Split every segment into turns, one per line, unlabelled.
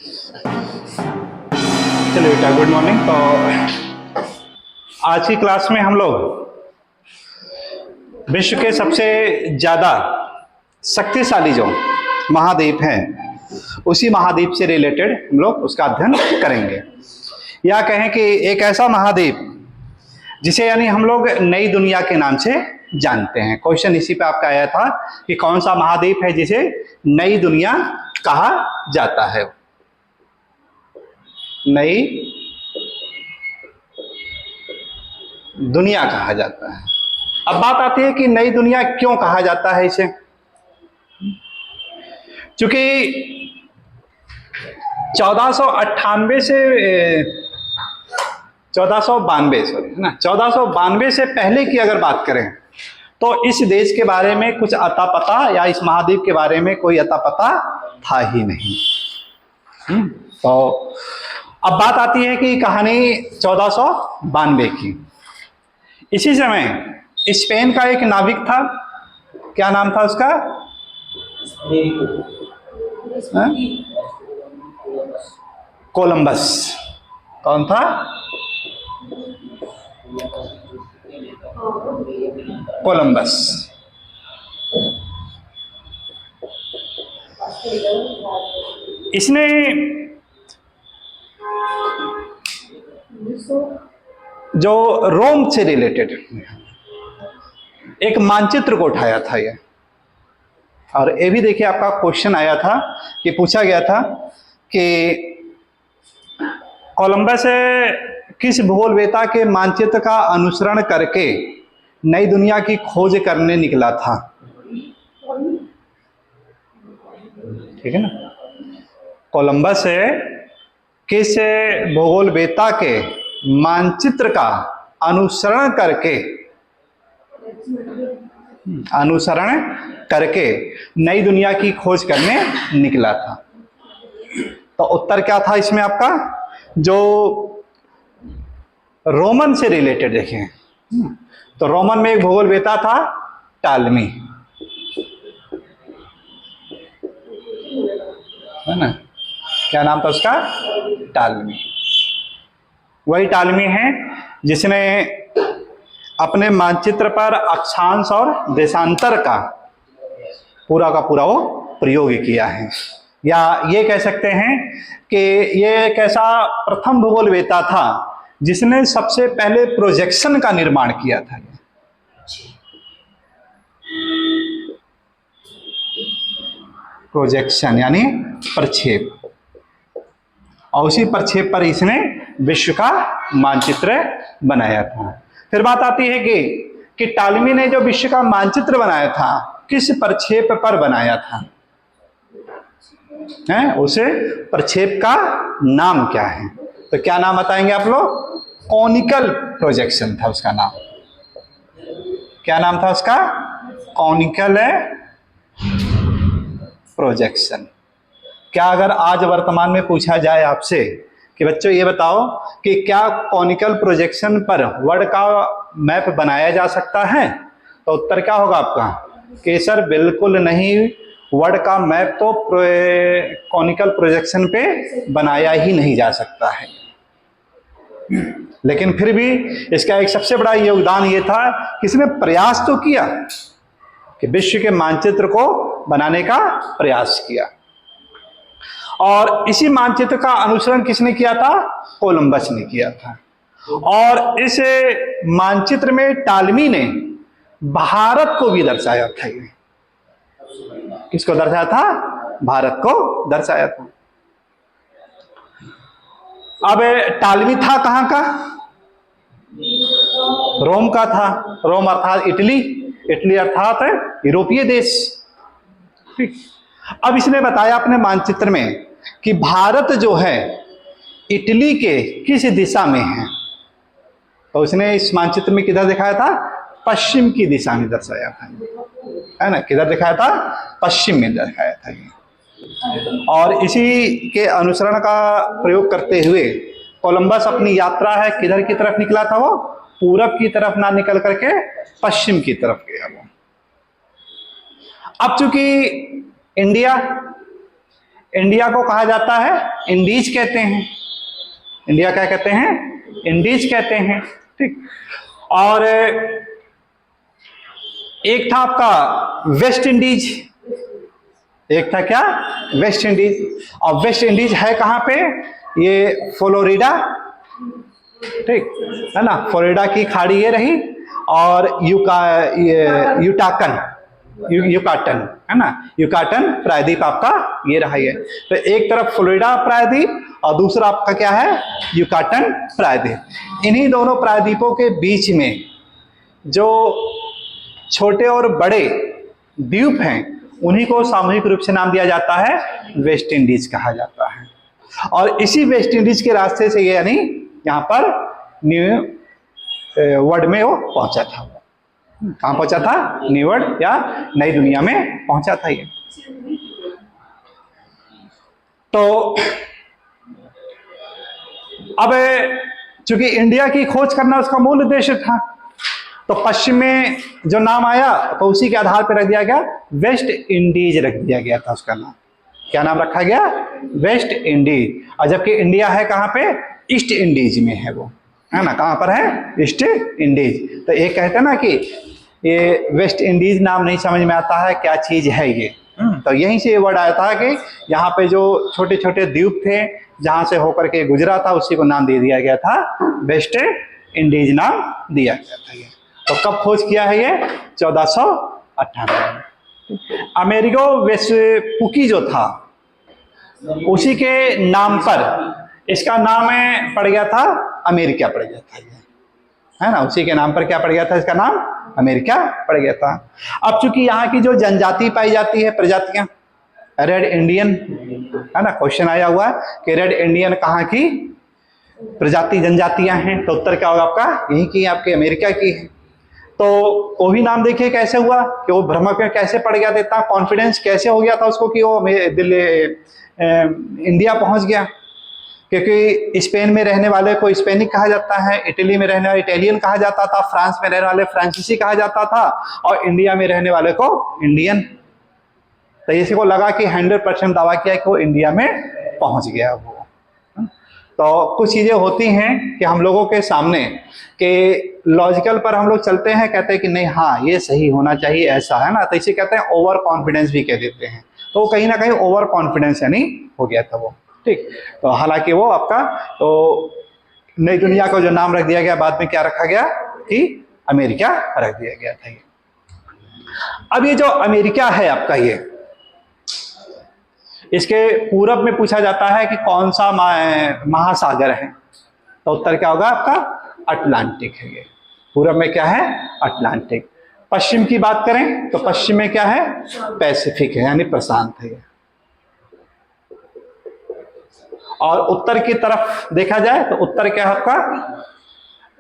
चलिए बेटा, good morning. तो आज की क्लास में हम लोग विश्व के सबसे ज्यादा शक्तिशाली जो महाद्वीप हैं उसी महाद्वीप से रिलेटेड हम लोग उसका अध्ययन करेंगे, या कहें कि एक ऐसा महाद्वीप जिसे यानी हम लोग नई दुनिया के नाम से जानते हैं। क्वेश्चन इसी पे आपका आया था कि कौन सा महाद्वीप है जिसे नई दुनिया कहा जाता है। नई दुनिया कहा जाता है। अब बात आती है कि नई दुनिया क्यों कहा जाता है इसे। क्योंकि 1492 से 1492 से पहले की अगर बात करें तो इस देश के बारे में कुछ अता पता या इस महाद्वीप के बारे में कोई अता पता था ही नहीं। तो अब बात आती है कि कहानी 1492 की। इसी समय स्पेन का एक नाविक था, क्या नाम था उसका? कोलंबस। कौन था? कोलंबस। इसने जो रोम से रिलेटेड एक मानचित्र को उठाया था ये, और ये भी देखिए आपका क्वेश्चन आया था कि पूछा गया था कि कोलंबस किस भूगोलवेता के मानचित्र का अनुसरण करके नई दुनिया की खोज करने निकला था। ठीक है ना। कोलंबस किस भूगोलवेता के मानचित्र का अनुसरण करके नई दुनिया की खोज करने निकला था। तो उत्तर क्या था इसमें आपका? जो रोमन से रिलेटेड देखें तो रोमन में एक भूगोलवेता था टालमी, है ना। क्या नाम था उसका? टालमी। वही टालमी है जिसने अपने मानचित्र पर अक्षांश और देशांतर का पूरा वो प्रयोग किया है। या ये कह सकते हैं कि ये एक ऐसा प्रथम भूगोलवेता था जिसने सबसे पहले प्रोजेक्शन का निर्माण किया था। प्रोजेक्शन यानी प्रक्षेप, और उसी प्रक्षेप पर इसने विश्व का मानचित्र बनाया था। फिर बात आती है कि टालमी ने जो विश्व का मानचित्र बनाया था किस प्रक्षेप पर बनाया था, उसे प्रक्षेप का नाम क्या है? तो क्या नाम बताएंगे आप लोग? कॉनिकल प्रोजेक्शन था उसका नाम। क्या नाम था उसका? Conical projection. क्या अगर आज वर्तमान में पूछा जाए आपसे कि बच्चों ये बताओ कि क्या कॉनिकल प्रोजेक्शन पर वर्ल्ड का मैप बनाया जा सकता है, तो उत्तर क्या होगा आपका? कि सर बिल्कुल नहीं, वर्ल्ड का मैप तो कॉनिकल प्रोजेक्शन पे बनाया ही नहीं जा सकता है। लेकिन फिर भी इसका एक सबसे बड़ा योगदान ये था कि इसने प्रयास तो किया कि विश्व के मानचित्र को बनाने का प्रयास किया। और इसी मानचित्र का अनुसरण किसने किया था? कोलंबस ने किया था। और इस मानचित्र में टालमी ने भारत को भी दर्शाया था। किसको दर्शाया था? भारत को दर्शाया था। अब टालमी था कहां का? रोम का था। रोम अर्थात इटली, इटली अर्थात यूरोपीय देश। ठीक। अब इसने बताया अपने मानचित्र में कि भारत जो है इटली के किस दिशा में है, तो उसने इस मानचित्र में किधर दिखाया था? पश्चिम की दिशा में दर्शाया था, है ना। किधर दिखाया था? पश्चिम में दिखाया था। और इसी के अनुसरण का प्रयोग करते हुए कोलंबस अपनी यात्रा है किधर की तरफ निकला था? वो पूरब की तरफ ना निकल करके पश्चिम की तरफ गया वो। अब चूंकि इंडिया इंडिया को कहा जाता है इंडीज कहते हैं। इंडिया क्या कहते हैं? इंडीज कहते हैं। ठीक। और एक था आपका वेस्ट इंडीज, एक था क्या? West Indies. और वेस्ट इंडीज है कहां पे? ये फ्लोरिडा, ठीक है ना, फ्लोरिडा की खाड़ी ये रही, और युकाटन है ना, युकाटन प्रायद्वीप आपका ये रहा। ये तो एक तरफ फ्लोरिडा प्रायद्वीप और दूसरा आपका क्या है? युकाटन प्रायद्वीप। इन्हीं दोनों प्रायद्वीपों के बीच में जो छोटे और बड़े द्वीप हैं उन्हीं को सामूहिक रूप से नाम दिया जाता है वेस्ट इंडीज कहा जाता है। और इसी वेस्ट इंडीज के रास्ते से ये यानी यहाँ पर न्यू वर्ल्ड में वो पहुंचा था। कहां पहुंचा था? न्यू वर्ल्ड या नई दुनिया में पहुंचा था ये। तो अब चूंकि इंडिया की खोज करना उसका मूल उद्देश्य था, तो पश्चिम में जो नाम आया तो उसी के आधार पर रख दिया गया वेस्ट इंडीज, रख दिया गया था उसका नाम। क्या नाम रखा गया? West Indies. और जबकि इंडिया है कहां पे? ईस्ट इंडीज में है वो, है ना। कहां पर है? East Indies. तो एक कहते हैं ना कि ये वेस्ट इंडीज नाम नहीं समझ में आता है क्या चीज है ये, तो यहीं से ये वर्ड आया था कि यहाँ पे जो छोटे छोटे द्वीप थे जहां से होकर के गुजरा था उसी को नाम दे दिया गया था वेस्ट इंडीज, नाम दिया गया था ये। तो कब खोज किया है ये? 1498 में। अमेरिगो वेस्पुकी जो था उसी के नाम पर इसका नाम पड़ गया था अमेरिका पड़ गया था ये, है ना। उसी के नाम पर क्या पड़ गया था? इसका नाम अमेरिका पड़ गया था। अब चूंकि यहाँ की जो जनजाति पाई जाती है, प्रजातियां, रेड इंडियन, है ना, क्वेश्चन आया हुआ है कि रेड इंडियन कहाँ की प्रजाति जनजातियां हैं, तो उत्तर क्या होगा आपका? यही की, आपके अमेरिका की है। तो वो भी नाम देखिए कैसे हुआ कि वो भ्रमक में कैसे पड़ गया, देता कॉन्फिडेंस कैसे हो गया था उसको कि वो दिल्ली इंडिया पहुंच गया। क्योंकि स्पेन में रहने वाले को स्पेनिक कहा जाता है, इटली में रहने वाले इटालियन कहा जाता था, फ्रांस में रहने वाले फ्रांसीसी कहा जाता था, और इंडिया में रहने वाले को इंडियन। तो इसी को लगा कि 100% दावा किया कि वो इंडिया में पहुंच गया वो। तो कुछ चीजें होती हैं कि हम लोगों के सामने कि लॉजिकल पर हम लोग चलते हैं, कहते हैं कि नहीं हाँ ये सही होना चाहिए, ऐसा है ना, तो इसे कहते हैं ओवर कॉन्फिडेंस भी कह देते हैं। तो कहीं ना कहीं ओवर कॉन्फिडेंस यानी हो गया था वो। ठीक। तो हालांकि वो आपका तो नई दुनिया को जो नाम रख दिया गया बाद में क्या रखा गया कि अमेरिका रख दिया गया था ये। अब ये जो अमेरिका है आपका ये, इसके पूरब में पूछा जाता है कि कौन सा महासागर है, तो उत्तर क्या होगा आपका? अटलांटिक है ये। पूरब में क्या है? अटलांटिक। पश्चिम की बात करें तो पश्चिम में क्या है? पैसिफिक है यानी प्रशांत है ये। और उत्तर की तरफ देखा जाए तो उत्तर क्या है आपका?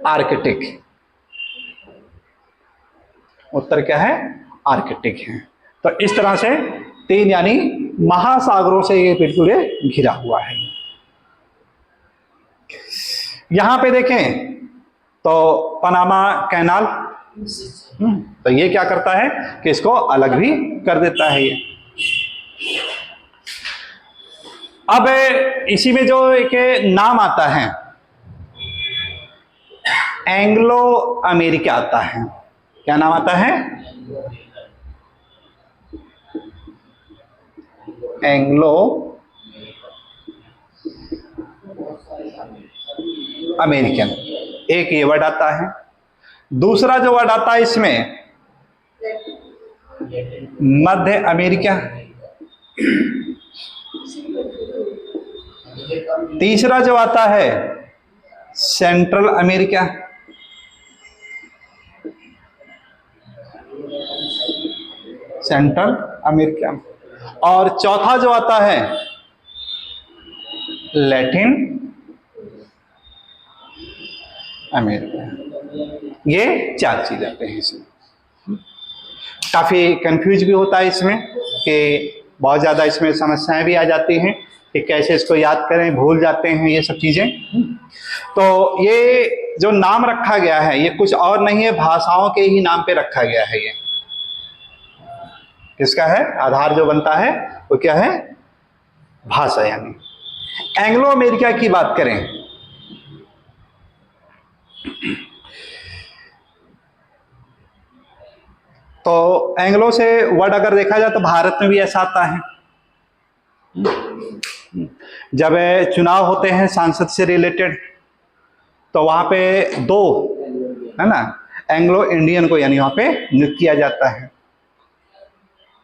आर्कटिक। उत्तर क्या है? आर्कटिक है। तो इस तरह से 3 यानी महासागरों से ये बिल्कुल घिरा हुआ है। यहां पे देखें तो पनामा कैनाल, तो ये क्या करता है कि इसको अलग भी कर देता है ये। अब इसी में जो एक नाम आता है एंग्लो अमेरिका आता है। क्या नाम आता है? एंग्लो अमेरिकन, एक ये वर्ड आता है। दूसरा जो वर्ड आता है इसमें मध्य अमेरिका। तीसरा जो आता है सेंट्रल अमेरिका। Central America. और चौथा जो आता है लैटिन अमेरिका। ये 4 चीज आते हैं इसमें। काफी कंफ्यूज भी होता है इसमें कि बहुत ज्यादा इसमें समस्याएं भी आ जाती हैं कि कैसे इसको याद करें, भूल जाते हैं ये सब चीजें। तो ये जो नाम रखा गया है ये कुछ और नहीं है, भाषाओं के ही नाम पे रखा गया है। ये किसका है? आधार जो बनता है वो क्या है? भाषा। यानी एंग्लो अमेरिका की बात करें तो एंग्लो से वर्ड अगर देखा जाए तो भारत में भी ऐसा आता है। जब चुनाव होते हैं सांसद से रिलेटेड तो वहां पे दो, है ना, एंग्लो इंडियन को यानी वहां पे नियुक्त किया जाता है।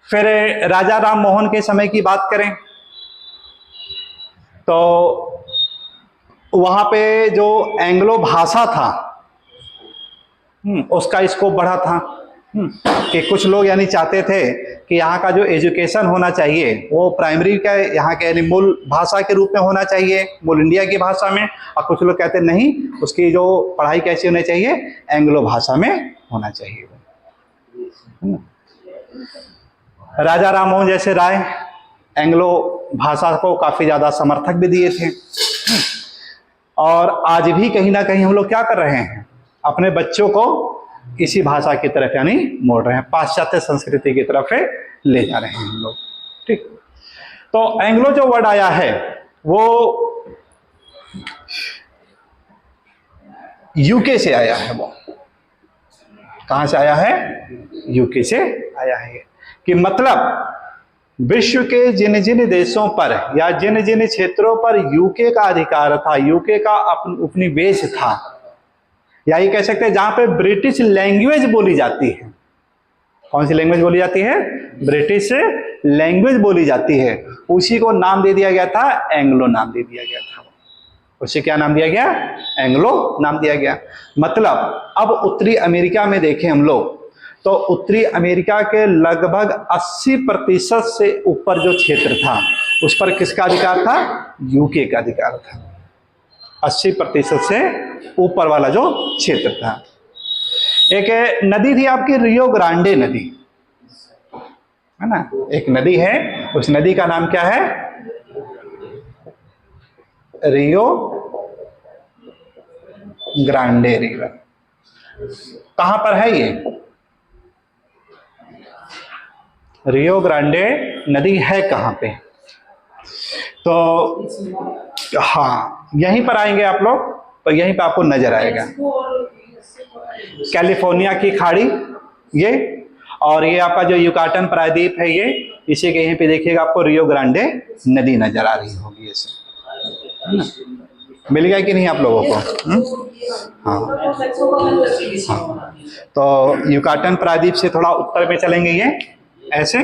फिर राजा राम मोहन के समय की बात करें तो वहां पे जो एंग्लो भाषा था उसका स्कोप बढ़ा था कि कुछ लोग यानी चाहते थे कि यहाँ का जो एजुकेशन होना चाहिए वो प्राइमरी का यहाँ के यानी मूल भाषा के रूप में होना चाहिए, मूल इंडिया की भाषा में। और कुछ लोग कहते नहीं, उसकी जो पढ़ाई कैसी होनी चाहिए, एंग्लो भाषा में होना चाहिए। राजा राम मोहन जैसे राय एंग्लो भाषा को काफी ज्यादा समर्थक भी दिए थे। और आज भी कहीं ना कहीं हम लोग क्या कर रहे हैं, अपने बच्चों को इसी भाषा की तरफ यानी मोड़ रहे हैं, पाश्चात्य संस्कृति की तरफ ले जा रहे हैं हम लोग। ठीक, तो एंग्लो जो वर्ड आया है वो यूके से आया है। वो कहां से आया है? यूके से आया है। कि मतलब विश्व के जिन जिन देशों पर या जिन जिन क्षेत्रों पर यूके का अधिकार था, यूके का उपनिवेश था, या ये कह सकते हैं जहां पे ब्रिटिश लैंग्वेज बोली जाती है। कौन सी लैंग्वेज बोली जाती है? ब्रिटिश लैंग्वेज बोली जाती है। उसी को नाम दे दिया गया था, एंग्लो नाम दे दिया गया था। उसे क्या नाम दिया गया? एंग्लो नाम दिया गया। मतलब अब उत्तरी अमेरिका में देखें हम लोग तो उत्तरी अमेरिका के लगभग 80% से ऊपर जो क्षेत्र था उस पर किसका अधिकार था? यूके का अधिकार था। 80% से ऊपर वाला जो क्षेत्र था। एक नदी थी आपकी रियो ग्रांडे नदी, है ना, एक नदी है, उस नदी का नाम क्या है? Rio Grande river. कहां पर है ये? रियो ग्रांडे नदी है कहां पे? तो हाँ, यहीं पर आएंगे आप लोग तो यहीं पे आपको नजर आएगा कैलिफोर्निया की खाड़ी ये, और ये आपका जो युकाटन प्रायद्वीप है ये, इसी के यहीं पे देखिएगा आपको रियो ग्रांडे नदी नजर आ रही होगी। ऐसे मिल गया कि नहीं आप लोगों को? हाँ, हाँ। तो युकाटन प्रायद्वीप से थोड़ा उत्तर में चलेंगे ये ऐसे,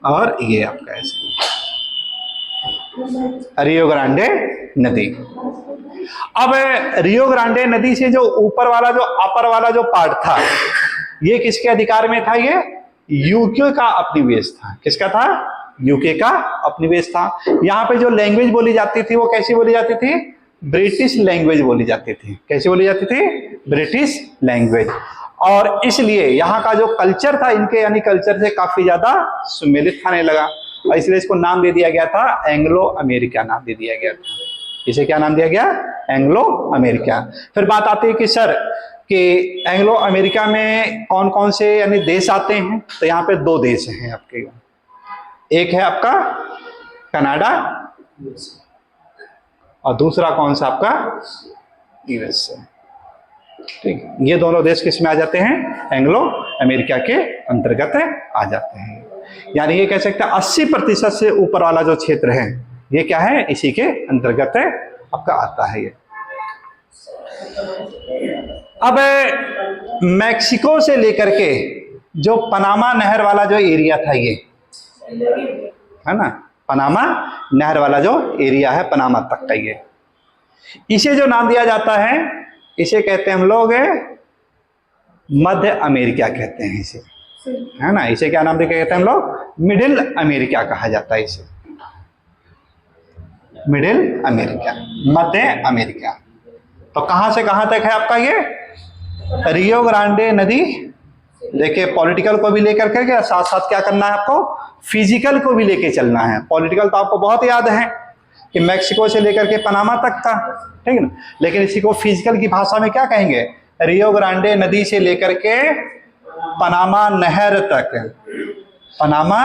और ये आपका ऐसे रियो ग्रांडे नदी। अब रियो ग्रांडे नदी से जो ऊपर वाला जो अपर वाला जो पार्ट था ये किसके अधिकार में था? ये यूके का उपनिवेश था। किसका था? यूके का उपनिवेश था। यहाँ पे जो लैंग्वेज बोली जाती थी वो कैसी बोली जाती थी? ब्रिटिश लैंग्वेज बोली जाती थी। कैसी बोली जाती थी? British language. और इसलिए यहाँ का जो कल्चर था इनके यानी कल्चर से काफी ज्यादा सुमेलित खाने लगा, और इसलिए इसको नाम दे दिया गया था एंग्लो अमेरिका नाम दे दिया गया था। इसे क्या नाम दिया गया? Anglo America. फिर बात आती है कि सर कि एंग्लो अमेरिका में कौन कौन से यानी देश आते हैं? तो यहाँ पे दो देश हैं आपके, एक है आपका कनाडा और दूसरा कौन सा आपका? यूएसए। ठीक, ये दोनों देश किस में आ जाते हैं? एंग्लो अमेरिका के अंतर्गत आ जाते हैं। यानी ये कह सकते हैं 80% से ऊपर वाला जो क्षेत्र है ये क्या है? इसी के अंतर्गत आपका आता है ये। अब मैक्सिको से लेकर के जो पनामा नहर वाला जो एरिया था ये, है ना, पनामा नहर वाला जो एरिया है पनामा तक का ये, इसे जो नाम दिया जाता है इसे कहते हैं हम लोग मध्य अमेरिका कहते हैं इसे, है ना। इसे क्या नाम देके कहते हैं हम लोग? मिडिल अमेरिका कहा जाता है इसे, मिडिल अमेरिका, मध्य अमेरिका। तो कहां से कहां तक है आपका ये? रियो ग्रांडे नदी। देखिए पॉलिटिकल को भी लेकर के साथ साथ क्या करना है आपको? फिजिकल को भी लेके चलना है। पॉलिटिकल तो आपको बहुत याद है कि मैक्सिको से लेकर के पनामा तक था, ठीक है ना, लेकिन इसी को फिजिकल की भाषा में क्या कहेंगे? रियो ग्रांडे नदी से लेकर के पनामा नहर तक, पनामा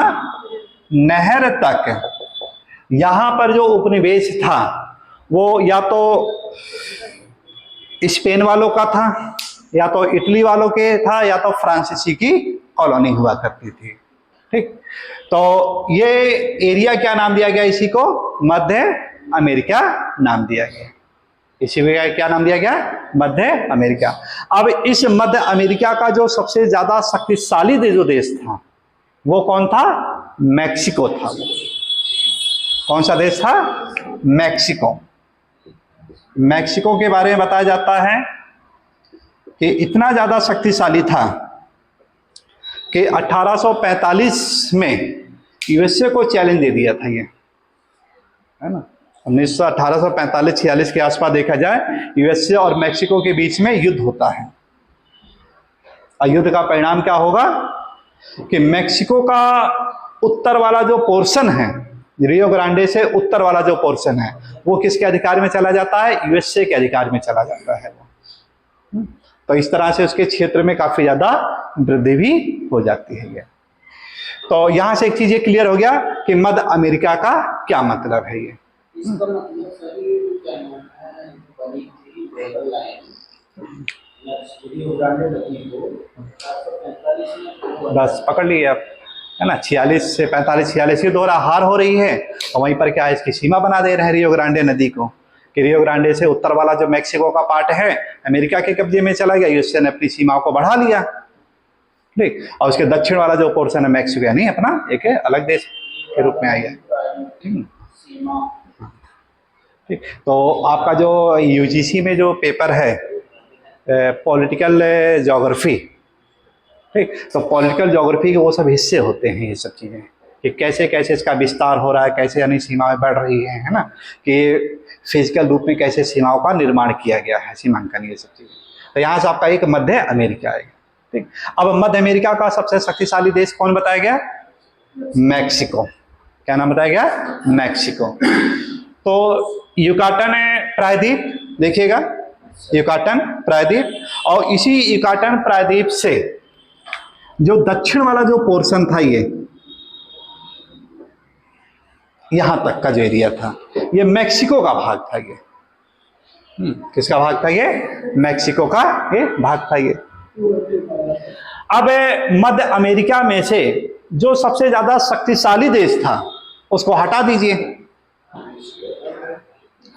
नहर तक यहां पर जो उपनिवेश था वो या तो स्पेन वालों का था, या तो इटली वालों के था, या तो फ्रांसीसी की कॉलोनी हुआ करती थी। ठीक, तो ये एरिया क्या नाम दिया गया इसी को? मध्य अमेरिका नाम दिया गया। इसी में क्या नाम दिया गया? मध्य अमेरिका। अब इस मध्य अमेरिका का जो सबसे ज्यादा शक्तिशाली जो देश था वो कौन था? मैक्सिको था। कौन सा देश था? मैक्सिको। मैक्सिको के बारे में बताया जाता है कि इतना ज्यादा शक्तिशाली था कि 1845 में यूएसए को चैलेंज दे दिया था ये, है ना। 1845-46 के आसपास देखा जाए यूएसए और मैक्सिको के बीच में युद्ध होता है। और युद्ध का परिणाम क्या होगा कि मैक्सिको का उत्तर वाला जो पोर्शन है, रियो ग्रांडे से उत्तर वाला जो पोर्शन है, वो किसके अधिकार में चला जाता है? यूएसए के अधिकार में चला जाता है वो। तो इस तरह से उसके क्षेत्र में काफी ज्यादा वृद्धि भी हो जाती है ये। तो यहां से एक चीज ये क्लियर हो गया कि मध्य अमेरिका का क्या मतलब है ये। बस पकड़ लिए आप, है ना। 46 से 45-46 की दोहरा हार हो रही है, और वहीं पर क्या है, इसकी सीमा बना दे रहे हैं रियो ग्रांडे नदी को, कि रियो ग्रांडे से उत्तर वाला जो मैक्सिको का पार्ट है अमेरिका के कब्जे में चला गया, यूएसए ने अपनी सीमाओं को बढ़ा लिया। ठीक, और उसके दक्षिण वाला जो पोर्शन है मैक्सिको यानी अपना एक अलग देश के रूप में आ गया। ठीक, तो आपका जो यूजीसी में जो पेपर है पॉलिटिकल ज्योग्राफी, ठीक, तो पॉलिटिकल ज्योग्राफी के वो सब हिस्से होते हैं ये सब चीजें, कि कैसे कैसे इसका विस्तार हो रहा है, कैसे यानी सीमाएं बढ़ रही हैं, है ना, कि फिजिकल रूप में कैसे सीमाओं का निर्माण किया गया है, सीमांकन, ये सब चीजें। तो यहाँ से आपका एक मध्य अमेरिका आएगा। ठीक, अब मध्य अमेरिका का सबसे शक्तिशाली देश कौन बताया गया? मैक्सिको। क्या नाम बताया गया? मैक्सिको। तो युकाटन प्रायद्वीप देखिएगा, युकाटन प्रायद्वीप, और इसी युकाटन प्रायद्वीप से जो दक्षिण वाला जो पोर्शन था ये यहां तक का जो एरिया था ये मैक्सिको का भाग था ये। किसका भाग था ये? मैक्सिको का ये भाग था ये। अब मध्य अमेरिका में से जो सबसे ज्यादा शक्तिशाली देश था उसको हटा दीजिए।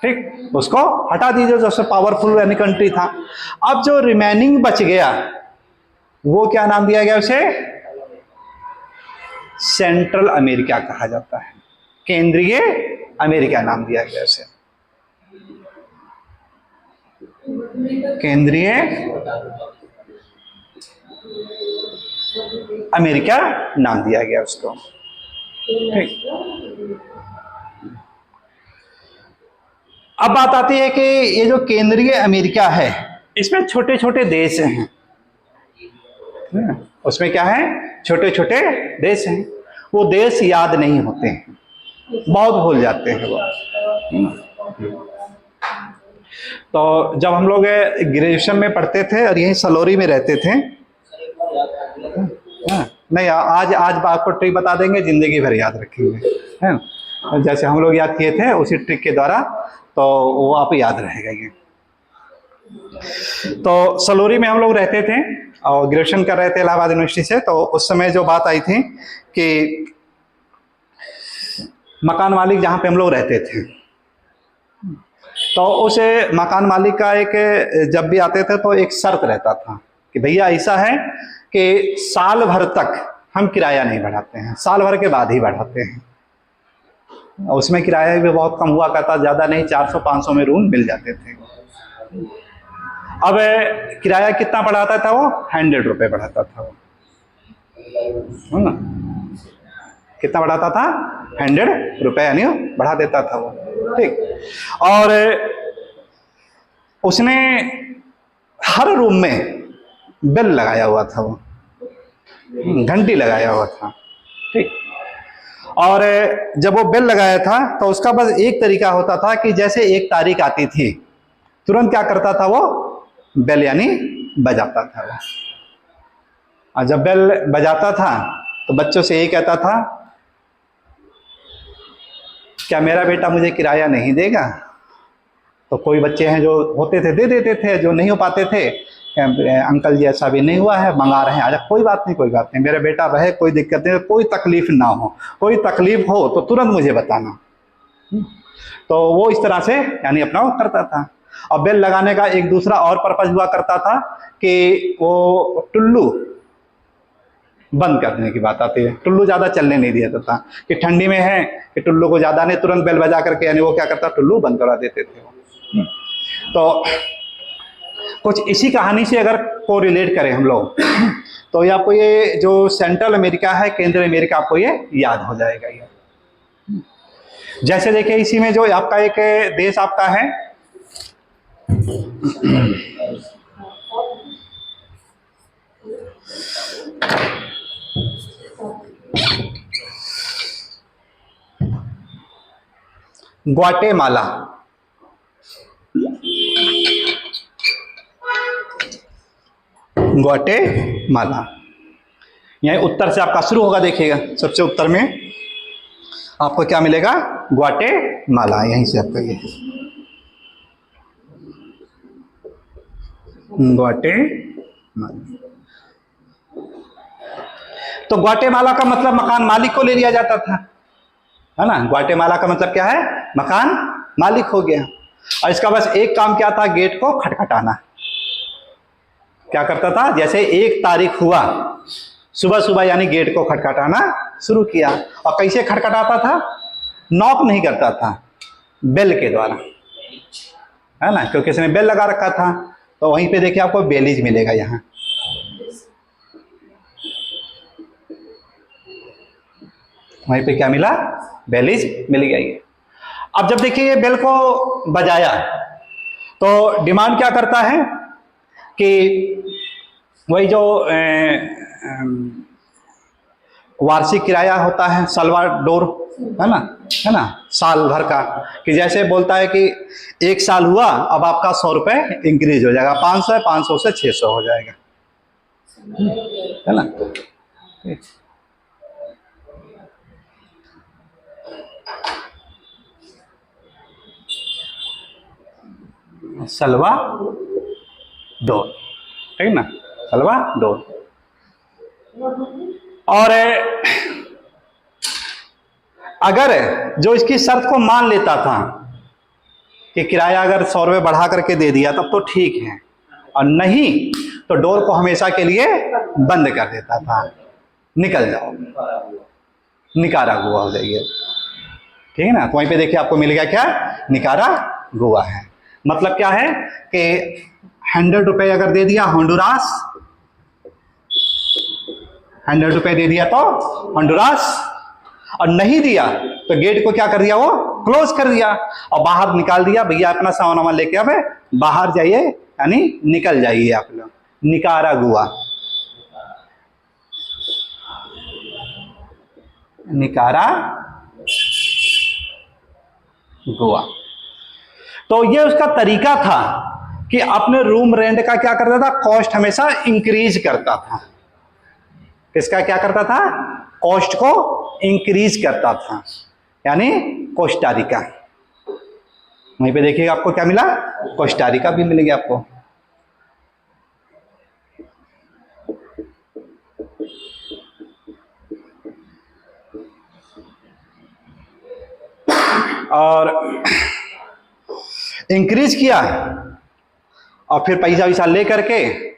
ठीक, उसको हटा दीजिए, जो सबसे पावरफुल यानी कंट्री था। अब जो रिमेनिंग बच गया वो क्या नाम दिया गया उसे? सेंट्रल अमेरिका कहा जाता है, केंद्रीय अमेरिका नाम दिया गया उसे, केंद्रीय अमेरिका नाम दिया गया उसको। ठीक, अब बात आती है कि ये जो केंद्रीय अमेरिका है इसमें छोटे छोटे देश हैं, उसमें क्या है? छोटे छोटे देश हैं। वो देश याद नहीं होते हैं, बहुत भूल जाते हैं वो। तो जब हम लोग ग्रेजुएशन में पढ़ते थे और यहीं सलोरी में रहते थे, नहीं आज आपको ट्रिक बता देंगे, जिंदगी भर याद रखेंगे, है। जैसे हम लोग याद किए थे उसी ट्रिक के द्वारा, तो वो आप याद रहेगा ये। तो सलोरी में हम लोग रहते थे और ग्रेजुएशन कर रहे थे इलाहाबाद यूनिवर्सिटी से। तो उस समय जो बात आई थी कि मकान मालिक जहाँ पे हम लोग रहते थे, तो उस मकान मालिक का एक, जब भी आते थे तो एक शर्त रहता था कि भैया ऐसा है कि साल भर तक हम किराया नहीं बढ़ाते हैं, साल भर के बाद ही बढ़ाते हैं। उसमें किराया भी बहुत कम हुआ करता, ज्यादा नहीं, 400-500 में रूम मिल जाते थे। अब किराया कितना बढ़ाता था वो? 100 रुपए बढ़ाता था वो, है ना। कितना बढ़ाता था? 100 रुपए यानी बढ़ा देता था वो। ठीक, और उसने हर रूम में बेल लगाया हुआ था वो, घंटी लगाया हुआ था। ठीक, और जब वो बेल लगाया था तो उसका बस एक तरीका होता था कि जैसे एक तारीख आती थी तुरंत क्या करता था वो? बेल यानी बजाता था वो। और जब बेल बजाता था तो बच्चों से यही कहता था क्या मेरा बेटा मुझे किराया नहीं देगा? तो कोई बच्चे हैं जो होते थे दे देते थे, जो नहीं हो पाते थे अंकल जी ऐसा भी नहीं हुआ है, मंगा रहे हैं, आजा कोई बात नहीं, कोई बात नहीं, मेरा बेटा रहे, कोई दिक्कत नहीं, कोई तकलीफ ना हो, कोई तकलीफ हो तो तुरंत मुझे बताना। तो वो इस तरह से यानी अपना करता था। और बेल लगाने का एक दूसरा और पर्पज हुआ करता था कि वो टुल्लू बंद कर देने की बात आती है, टुल्लू ज़्यादा चलने नहीं दिया था कि ठंडी में है कि टुल्लू को ज़्यादा नहीं, तुरंत बेल बजा करके यानी वो क्या करता, टुल्लू बंद करा देते थे। तो कुछ इसी कहानी से अगर को रिलेट करें हम लोग तो ये आपको ये जो सेंट्रल अमेरिका है, केंद्र अमेरिका, आपको ये याद हो जाएगा। ये जैसे देखिए इसी में जो आपका एक देश आपका है ग्वाटेमाला। ग्वाटेमाला यही उत्तर से आपका शुरू होगा, देखिएगा सबसे उत्तर में आपको क्या मिलेगा, ग्वाटेमाला, यहीं से आपका ये ग्वाटेमाला। तो ग्वाटेमाला का मतलब मकान मालिक को ले लिया जाता था, है ना। ग्वाटेमाला का मतलब क्या है, मकान मालिक हो गया। और इसका बस एक काम क्या था, गेट को खटखटाना। क्या करता था, जैसे 1 तारीख हुआ सुबह सुबह यानी गेट को खटखटाना शुरू किया। और कैसे खटखटाता था, नॉक नहीं करता था, बेल के द्वारा, है ना, क्योंकि इसने बेल लगा रखा था। तो वहीं पे देखिए आपको बेलीज मिलेगा, यहाँ वहीं पे क्या मिला, बेलीज मिल गया ये। अब जब देखिए ये बेल को बजाया तो डिमांड क्या करता है कि वही जो वार्षिक किराया होता है, साल्वाडोर, है ना, साल भर का, कि जैसे बोलता है कि 1 साल हुआ, अब आपका 100 रुपये इंक्रीज हो जाएगा, 500 है, 500 से 600 हो जाएगा, है ना। साल्वाडोर, ठीक ना, साल्वाडोर। और अगर जो इसकी शर्त को मान लेता था कि किराया अगर 100 रुपये बढ़ा करके दे दिया तब तो ठीक है, और नहीं तो डोर को हमेशा के लिए बंद कर देता था, निकल जाओ, निकारागुआ हो जाइए, ठीक है ना। तो वहीं पे देखिए आपको मिल गया क्या, निकारागुआ है। मतलब क्या है कि 100 रुपये अगर दे दिया होंडुरास, 100 रुपये दे दिया तो होंडुरास, और नहीं दिया तो गेट को क्या कर दिया, वो क्लोज कर दिया और बाहर निकाल दिया, भैया अपना सामान वामान लेके अब बाहर जाइए, यानी निकल जाइए आप लोग, निकारागुआ, निकारागुआ। तो ये उसका तरीका था कि अपने रूम रेंट का क्या करता था, कॉस्ट हमेशा इंक्रीज करता था। किसका क्या करता था, कॉस्ट को इंक्रीज करता था, यानी कोस्टारिका। वहीं पे देखिएगा आपको क्या मिला, कोस्टारिका भी मिल गया आपको। और इंक्रीज किया और फिर पैसा वैसा ले करके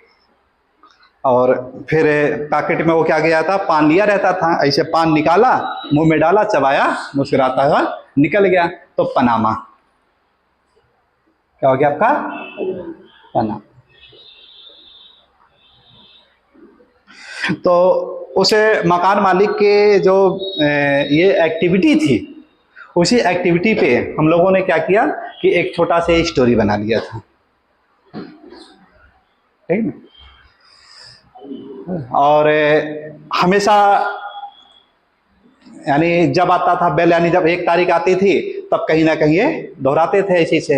और फिर पैकेट में वो क्या गया था, पान लिया रहता था, ऐसे पान निकाला, मुंह में डाला, चबाया, मुस्कुराता हुआ निकल गया। तो पनामा क्या हो गया आपका, पनामा। तो उस मकान मालिक के जो ये एक्टिविटी थी, उसी एक्टिविटी पे हम लोगों ने क्या किया कि एक छोटा सा स्टोरी बना लिया था, ठीक है। और हमेशा यानी जब आता था बेल, यानी जब 1 तारीख आती थी तब कहीं ना कहीं ये दोहराते थे इसी से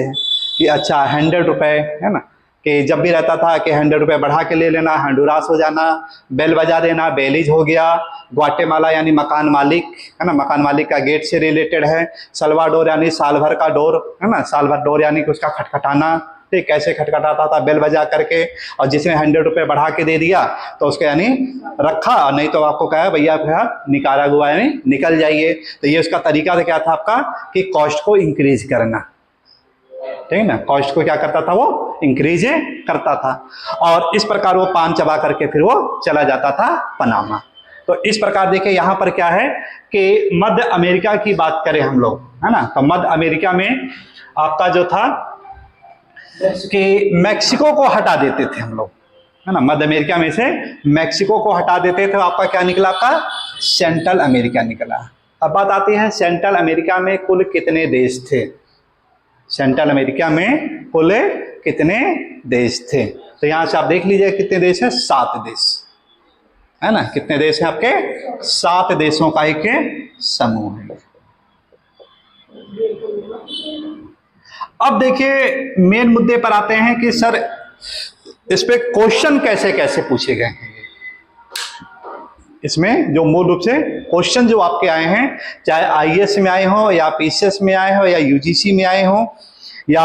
कि अच्छा 100 रुपये, है ना, कि जब भी रहता था कि 100 रुपये बढ़ा के ले लेना, हंडुरास हो जाना, बेल बजा देना, बेलीज हो गया, ग्वाटेमाला यानी मकान मालिक है ना, मकान मालिक का गेट से रिलेटेड है, सल्वाडोर यानी साल भर का डोर है ना, साल भर डोर यानी कि उसका खटखटाना, ठीक, कैसे खटखटाता था, बेल बजा करके, और जिसने 100 रुपये बढ़ा के दे दिया तो उसको यानी रखा, और नहीं तो आपको कहा भैया निकारागुआ यानी निकल जाइए। तो ये उसका तरीका क्या था आपका कि कॉस्ट को इंक्रीज करना, ठीक है ना, कॉस्ट को क्या करता था वो इंक्रीज करता था, और इस प्रकार वो पान चबा करके फिर वो चला जाता था पनामा। तो इस प्रकार देखिए यहाँ पर क्या है कि मध्य अमेरिका की बात करें हम लोग है ना, तो मध्य अमेरिका में आपका जो था कि मैक्सिको को हटा देते थे हम लोग है ना, मध्य अमेरिका में से मैक्सिको को हटा देते थे, आपका क्या निकला, आपका सेंट्रल अमेरिका निकला। अब बात आती है सेंट्रल अमेरिका में कुल कितने देश थे, सेंट्रल अमेरिका में कुल कितने देश थे, तो यहां से आप देख लीजिए कितने देश हैं, 7 देश है ना, कितने देश हैं आपके, 7 देशों का एक समूह है। अब देखिए मेन मुद्दे पर आते हैं कि सर इस पे क्वेश्चन कैसे कैसे पूछे गए हैं। इसमें जो मूल रूप से क्वेश्चन जो आपके आए हैं, चाहे आईएएस में आए हो या पीसीएस में आए हो या यूजीसी में आए हो या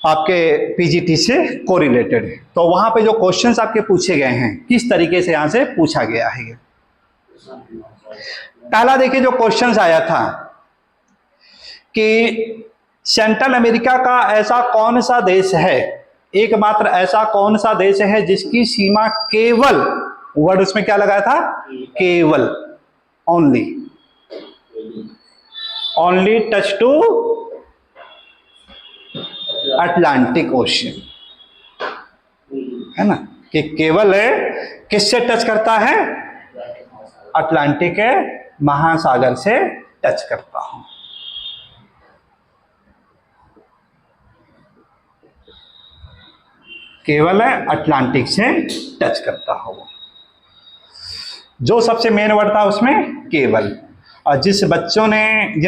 आपके पीजीटी से कोरिलेटेड है, तो वहां पे जो क्वेश्चंस आपके पूछे गए हैं किस तरीके से यहां से पूछा गया है। ये पहला देखिए जो क्वेश्चंस आया था कि सेंट्रल अमेरिका का ऐसा कौन सा देश है, एकमात्र ऐसा कौन सा देश है जिसकी सीमा केवल, वर्ड उसमें क्या लगाया था, केवल, only, only touch to Atlantic ocean है ना, कि केवल किससे टच करता है, अटलांटिक महासागर से टच करता हूं। केवल अटलांटिक से टच करता हो, जो सबसे मेन वर्ड था उसमें केवल, और जिन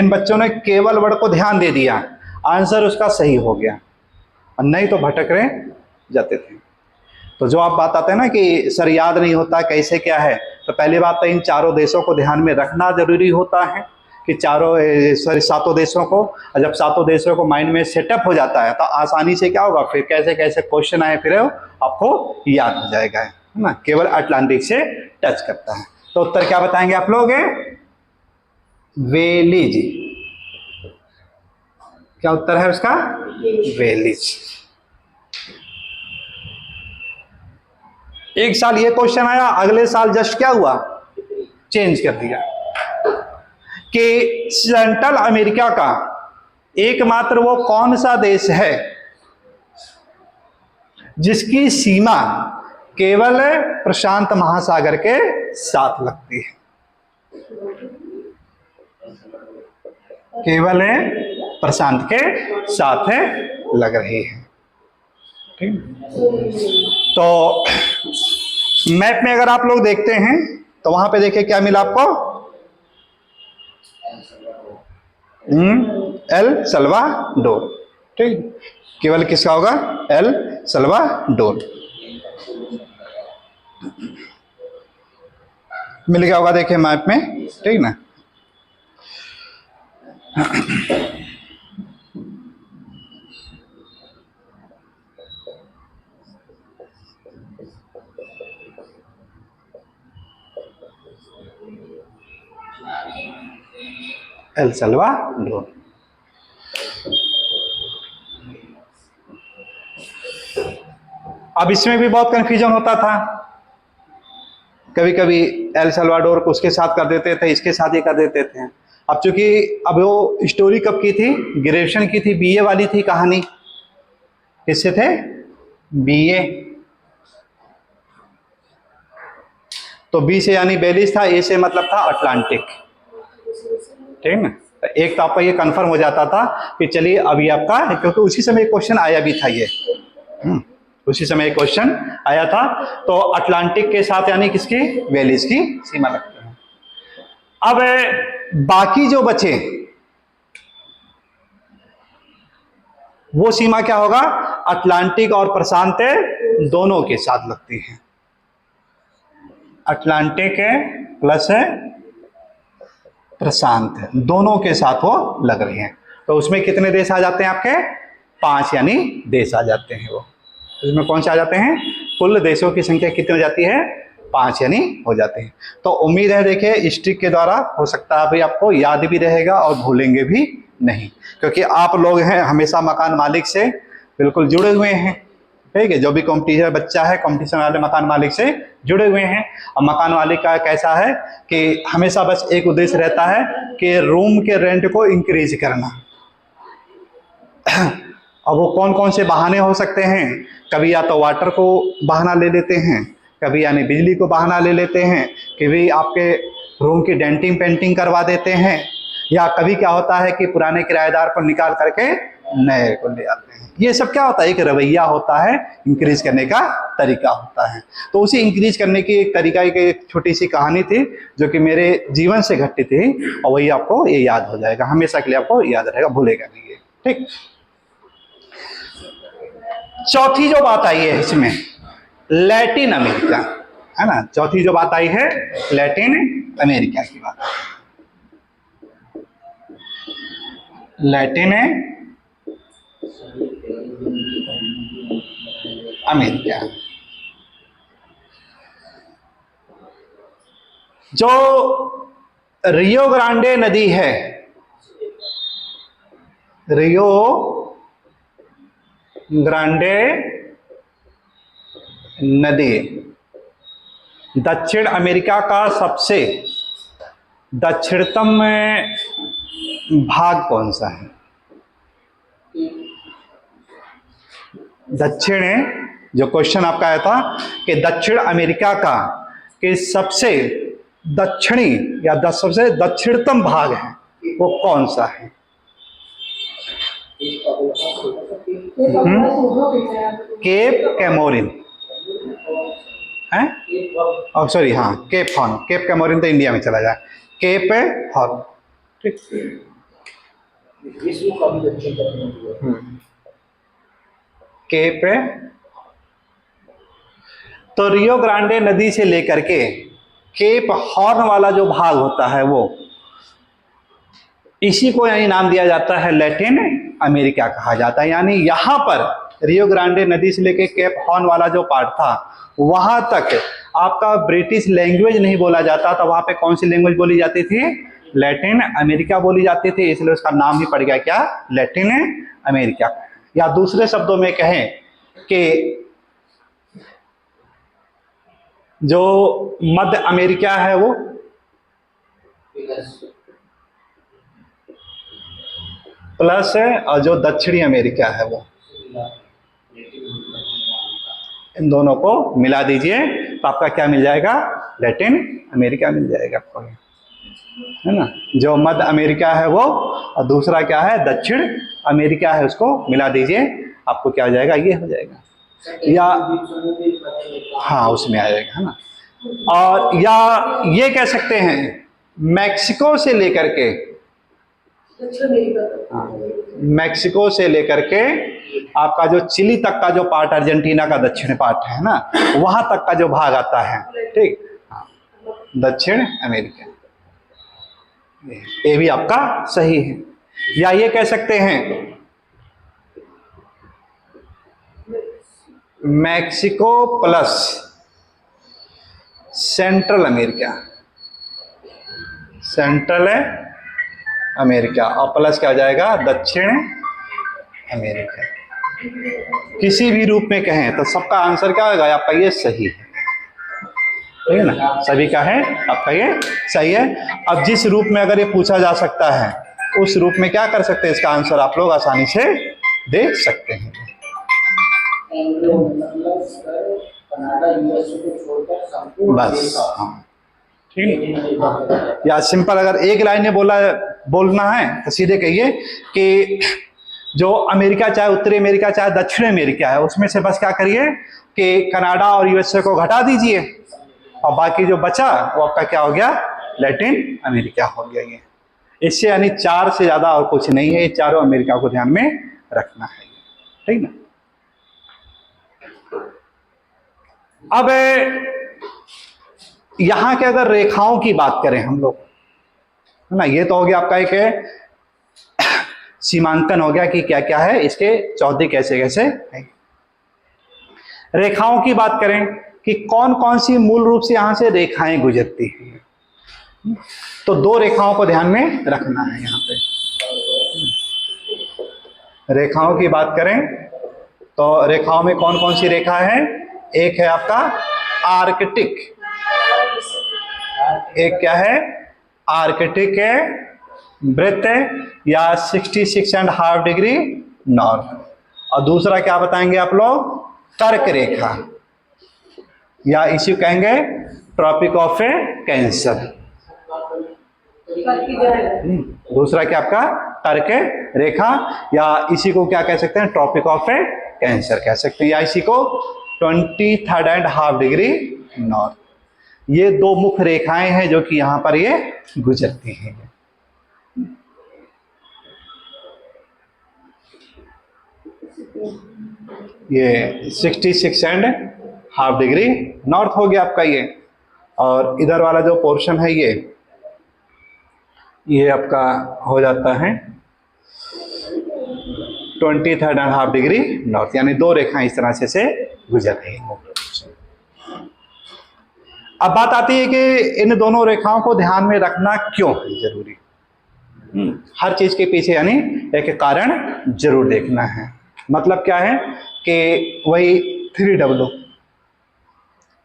बच्चों ने केवल वर्ड को ध्यान दे दिया आंसर उसका सही हो गया, और नहीं तो भटक रहे जाते थे। तो जो आप बात आते हैं ना कि सर याद नहीं होता कैसे क्या है, तो पहली बात तो इन चारों देशों को ध्यान में रखना जरूरी होता है कि सातों देशों को, और जब सातों देशों को माइंड में सेटअप हो जाता है तो आसानी से क्या होगा, फिर कैसे कैसे क्वेश्चन आए फिर आपको याद हो जाएगा है ना, केवल अटलांटिक से टच करता है। तो उत्तर क्या बताएंगे आप लोग, वेलिज, क्या उत्तर है उसका, वेलिज। एक साल ये क्वेश्चन आया, अगले साल जस्ट क्या हुआ, चेंज कर दिया कि सेंट्रल अमेरिका का एकमात्र वो कौन सा देश है जिसकी सीमा केवल प्रशांत महासागर के साथ लगती है, केवल प्रशांत के साथ लग रही है, ठीक। तो मैप में अगर आप लोग देखते हैं तो वहां पे देखिए क्या मिला आपको, एल सल्वाडोर, ठीक, केवल किसका होगा, एल सल्वाडोर मिल गया होगा, देखिए मैप में, ठीक ना। El Salvador. अब इसमें भी बहुत कंफ्यूजन होता था, कभी कभी एल सल्वाडोर को उसके साथ कर देते थे, इसके साथ ही कर देते थे। अब चूंकि अब वो स्टोरी कब की थी, ग्रेजुएशन की थी, बीए वाली थी कहानी, किससे थे, बीए, तो बी से यानी बेलिज था, ए से मतलब था अटलांटिक, ठीक ना। एक तो आपका ये कंफर्म हो जाता था कि चलिए अभी आपका, क्योंकि उसी समय क्वेश्चन आया भी था ये, उसी समय क्वेश्चन आया था, तो अटलांटिक के साथ यानी किसकी, वेलिज की सीमा लगती है। अब बाकी जो बचे वो सीमा क्या होगा, अटलांटिक और प्रशांत दोनों के साथ लगती है। अटलांटिक है प्लस है प्रशांत है, दोनों के साथ वो लग रही हैं। तो उसमें कितने देश आ जाते हैं आपके, 5 यानी देश आ जाते हैं। वो उसमें कौन से आ जाते हैं, कुल देशों की संख्या कितनी हो जाती है, 5 यानी हो जाते हैं। तो उम्मीद है देखिए इस ट्रिक के द्वारा हो सकता है भाई आपको याद भी रहेगा और भूलेंगे भी नहीं, क्योंकि आप लोग हैं हमेशा मकान मालिक से बिल्कुल जुड़े हुए हैं। ठीक है, जो भी कॉम्पिटिशन बच्चा है कॉम्पिटिशन वाले मकान मालिक से जुड़े हुए हैं। और मकान मालिक का कैसा है कि हमेशा बस एक उद्देश्य रहता है कि रूम के रेंट को इंक्रीज करना। अब वो कौन कौन से बहाने हो सकते हैं, कभी या तो वाटर को बहाना ले लेते हैं, कभी यानी बिजली को बहाना ले लेते हैं, कभी आपके रूम की डेंटिंग पेंटिंग करवा देते हैं, या कभी क्या होता है कि पुराने किराएदार को निकाल करके नए को ले आते हैं। ये सब क्या होता है, एक रवैया होता है, इंक्रीज करने का तरीका होता है। तो उसी इंक्रीज करने की एक तरीका की एक छोटी सी कहानी थी जो कि मेरे जीवन से घटी थी, और वही आपको ये याद हो जाएगा, हमेशा के लिए आपको याद रहेगा, भूलेगा नहीं ये। ठीक, चौथी जो बात आई है इसमें लैटिन अमेरिका, है ना, चौथी जो बात आई है लैटिन अमेरिका की बात। लैटिन अमेरिका, जो रियो ग्रांडे नदी है, रियो ग्रांडे नदी दक्षिण अमेरिका का सबसे दक्षिणतम भाग कौन सा है, दक्षिण, जो क्वेश्चन आपका आया था कि दक्षिण अमेरिका का कि सबसे दक्षिणी या सबसे दक्षिणतम भाग है वो कौन सा है। केप कैमोरिन है, सॉरी हाँ केप हॉर्न, केप कैमोरिन तो इंडिया में चला जाए, केप हॉर्न। ठीक, केप है। तो रियो ग्रांडे नदी से लेकर के केप हॉर्न वाला जो भाग होता है वो, इसी को यानी नाम दिया जाता है लैटिन अमेरिका कहा जाता है। यानी यहां पर रियो ग्रांडे नदी से लेकर केप हॉर्न वाला जो पार्ट था वहां तक आपका ब्रिटिश लैंग्वेज नहीं बोला जाता था, वहां पे कौन सी लैंग्वेज बोली जाती थी, लैटिन अमेरिका बोली जाती थी, इसलिए उसका नाम ही पड़ गया क्या, लैटिन अमेरिका। या दूसरे शब्दों में कहें कि जो मध्य अमेरिका है वो प्लस है, और जो दक्षिणी अमेरिका है वो, इन दोनों को मिला दीजिए तो आपका क्या मिल जाएगा, लैटिन अमेरिका मिल जाएगा आपको, है ना। जो मध्य अमेरिका है वो और दूसरा क्या है दक्षिण अमेरिका है, उसको मिला दीजिए आपको क्या हो जाएगा, ये हो जाएगा, या हाँ उसमें आ जाएगा, है ना। और या ये कह सकते हैं मैक्सिको से लेकर के, मैक्सिको से लेकर के आपका जो चिली तक का जो पार्ट, अर्जेंटीना का दक्षिण पार्ट है ना, वहां तक का जो भाग आता है, ठीक, दक्षिण अमेरिका, ये भी आपका सही है। या ये कह सकते हैं Mexico plus central America, central America, और प्लस क्या हो जाएगा दक्षिण अमेरिका। किसी भी रूप में कहें तो सबका आंसर क्या होगा आपका, ये सही है, ठीक है ना, सभी का है आपका ये सही है। अब जिस रूप में अगर ये पूछा जा सकता है उस रूप में क्या कर सकते हैं, इसका आंसर आप लोग आसानी से दे सकते हैं। बस हाँ, ठीक, या सिंपल अगर एक लाइन में बोलना है तो सीधे कहिए कि जो अमेरिका चाहे उत्तरी अमेरिका चाहे दक्षिण अमेरिका है, उसमें से बस क्या करिए कि कनाडा और यूएसए को घटा दीजिए, और बाकी जो बचा वो आपका क्या हो गया, लैटिन अमेरिका हो गया। ये इससे यानी 4 से ज्यादा और कुछ नहीं है, ये चारों अमेरिका को ध्यान में रखना है। ठीक ना। अब यहां के अगर रेखाओं की बात करें हम लोग, है ना, ये तो हो गया आपका एक सीमांकन हो गया कि क्या क्या है, इसके चौथे कैसे कैसे है। रेखाओं की बात करें कि कौन कौन सी मूल रूप से यहां से रेखाएं गुजरती हैं, तो दो रेखाओं को ध्यान में रखना है यहां पे। रेखाओं की बात करें तो रेखाओं में कौन कौन सी रेखा है, एक है आपका आर्कटिक, एक क्या है आर्कटिक है वृत्त या 66.5 डिग्री नॉर्थ, और दूसरा क्या बताएंगे आप लोग, कर्क रेखा या इसी कहेंगे ट्रॉपिक ऑफ कैंसर। दूसरा क्या आपका कर्क रेखा या इसी को क्या कह सकते हैं, ट्रॉपिक ऑफ कैंसर कह सकते हैं, या इसी को 23.5 डिग्री नॉर्थ। ये दो मुख्य रेखाएं हैं जो कि यहां पर ये गुजरती हैं। ये 66.5 डिग्री नॉर्थ हो गया आपका ये, और इधर वाला जो पोर्शन है ये आपका हो जाता है 23.5 डिग्री नॉर्थ, यानी दो रेखाएं इस तरह से गुजर रही हैं। अब बात आती है कि इन दोनों रेखाओं को ध्यान में रखना क्यों है जरूरी। हर चीज के पीछे यानी एक कारण जरूर देखना है। मतलब क्या है कि वही 3W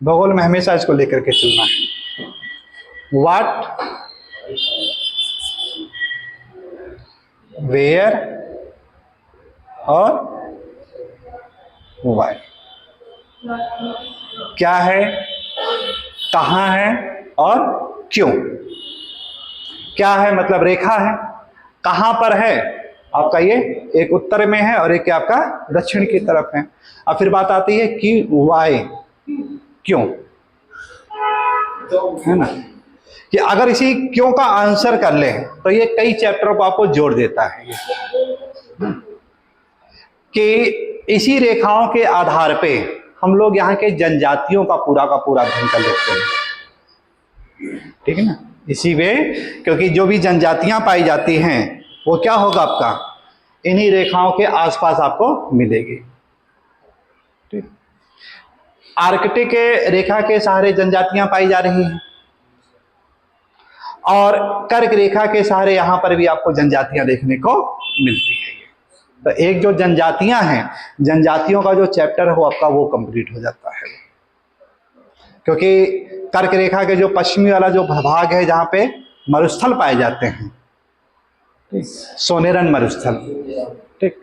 भूगोल में हमेशा इसको लेकर के चलना है। व्हाट, वेयर और व्हाई। क्या है, कहां है और क्यों। क्या है मतलब रेखा है, कहां पर है आपका, ये एक उत्तर में है और एक आपका दक्षिण की तरफ है। अब फिर बात आती है कि वाई, क्यों, है ना, कि अगर इसी क्यों का आंसर कर ले तो ये कई चैप्टर को आपको जोड़ देता है कि इसी रेखाओं के आधार पे हम लोग यहाँ के जनजातियों का पूरा अध्ययन कर लेते हैं। ठीक है ना, इसी वे, क्योंकि जो भी जनजातियां पाई जाती हैं वो क्या होगा आपका, इन्हीं रेखाओं के आसपास आपको मिलेगी। ठीक, आर्कटिक रेखा के सहारे जनजातियां पाई जा रही हैं और कर्क रेखा के सहारे यहां पर भी आपको जनजातियां देखने को मिलती है। तो एक जो जनजातियां हैं, जनजातियों का जो चैप्टर है वो आपका वो कंप्लीट हो जाता है, क्योंकि कर्क रेखा के जो पश्चिमी वाला जो भाग है जहां पे मरुस्थल पाए जाते हैं, सोनेरन मरुस्थल, ठीक,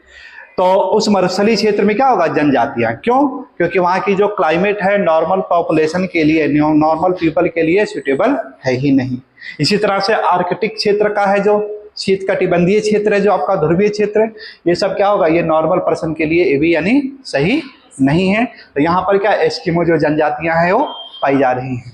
तो उस मरुस्थलीय क्षेत्र में क्या होगा, जनजातियां। क्यों, क्योंकि वहां की जो क्लाइमेट है नॉर्मल पॉपुलेशन के लिए, नॉर्मल पीपल के लिए सुटेबल है ही नहीं। इसी तरह से आर्कटिक क्षेत्र का है जो शीत कटिबंधीय क्षेत्र है, जो आपका ध्रुवीय क्षेत्र है, ये सब क्या होगा, ये नॉर्मल पर्सन के लिए ये भी यानी सही नहीं है। तो यहाँ पर क्या एस्किमो जो जनजातियां हैं वो पाई जा रही हैं,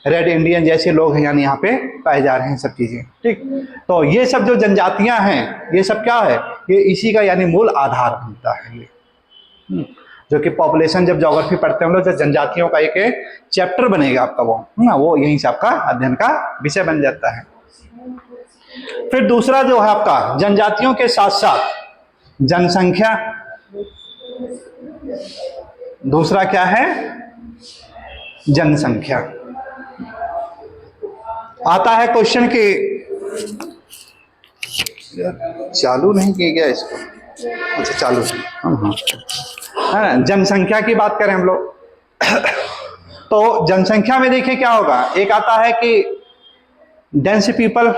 रेड इंडियन जैसे लोग हैं यानी यहाँ पे पाए जा रहे हैं सब चीजें। ठीक, तो ये सब जो जनजातियां हैं ये सब क्या है, ये इसी का यानी मूल आधार बनता है ये, जो कि पॉपुलेशन जब ज्योग्राफी पढ़ते हैं हम लोग, तो जनजातियों का एक चैप्टर बनेगा आपका वो यहीं से आपका अध्ययन का विषय बन जाता है। फिर दूसरा जो है आपका जनजातियों के साथ साथ जनसंख्या, दूसरा क्या है जनसंख्या। आता है क्वेश्चन कि चालू नहीं किया गया इसको, अच्छा चालू है। जनसंख्या की बात करें हम लोग तो जनसंख्या में देखिए क्या होगा, एक आता है कि डेंस पीपल,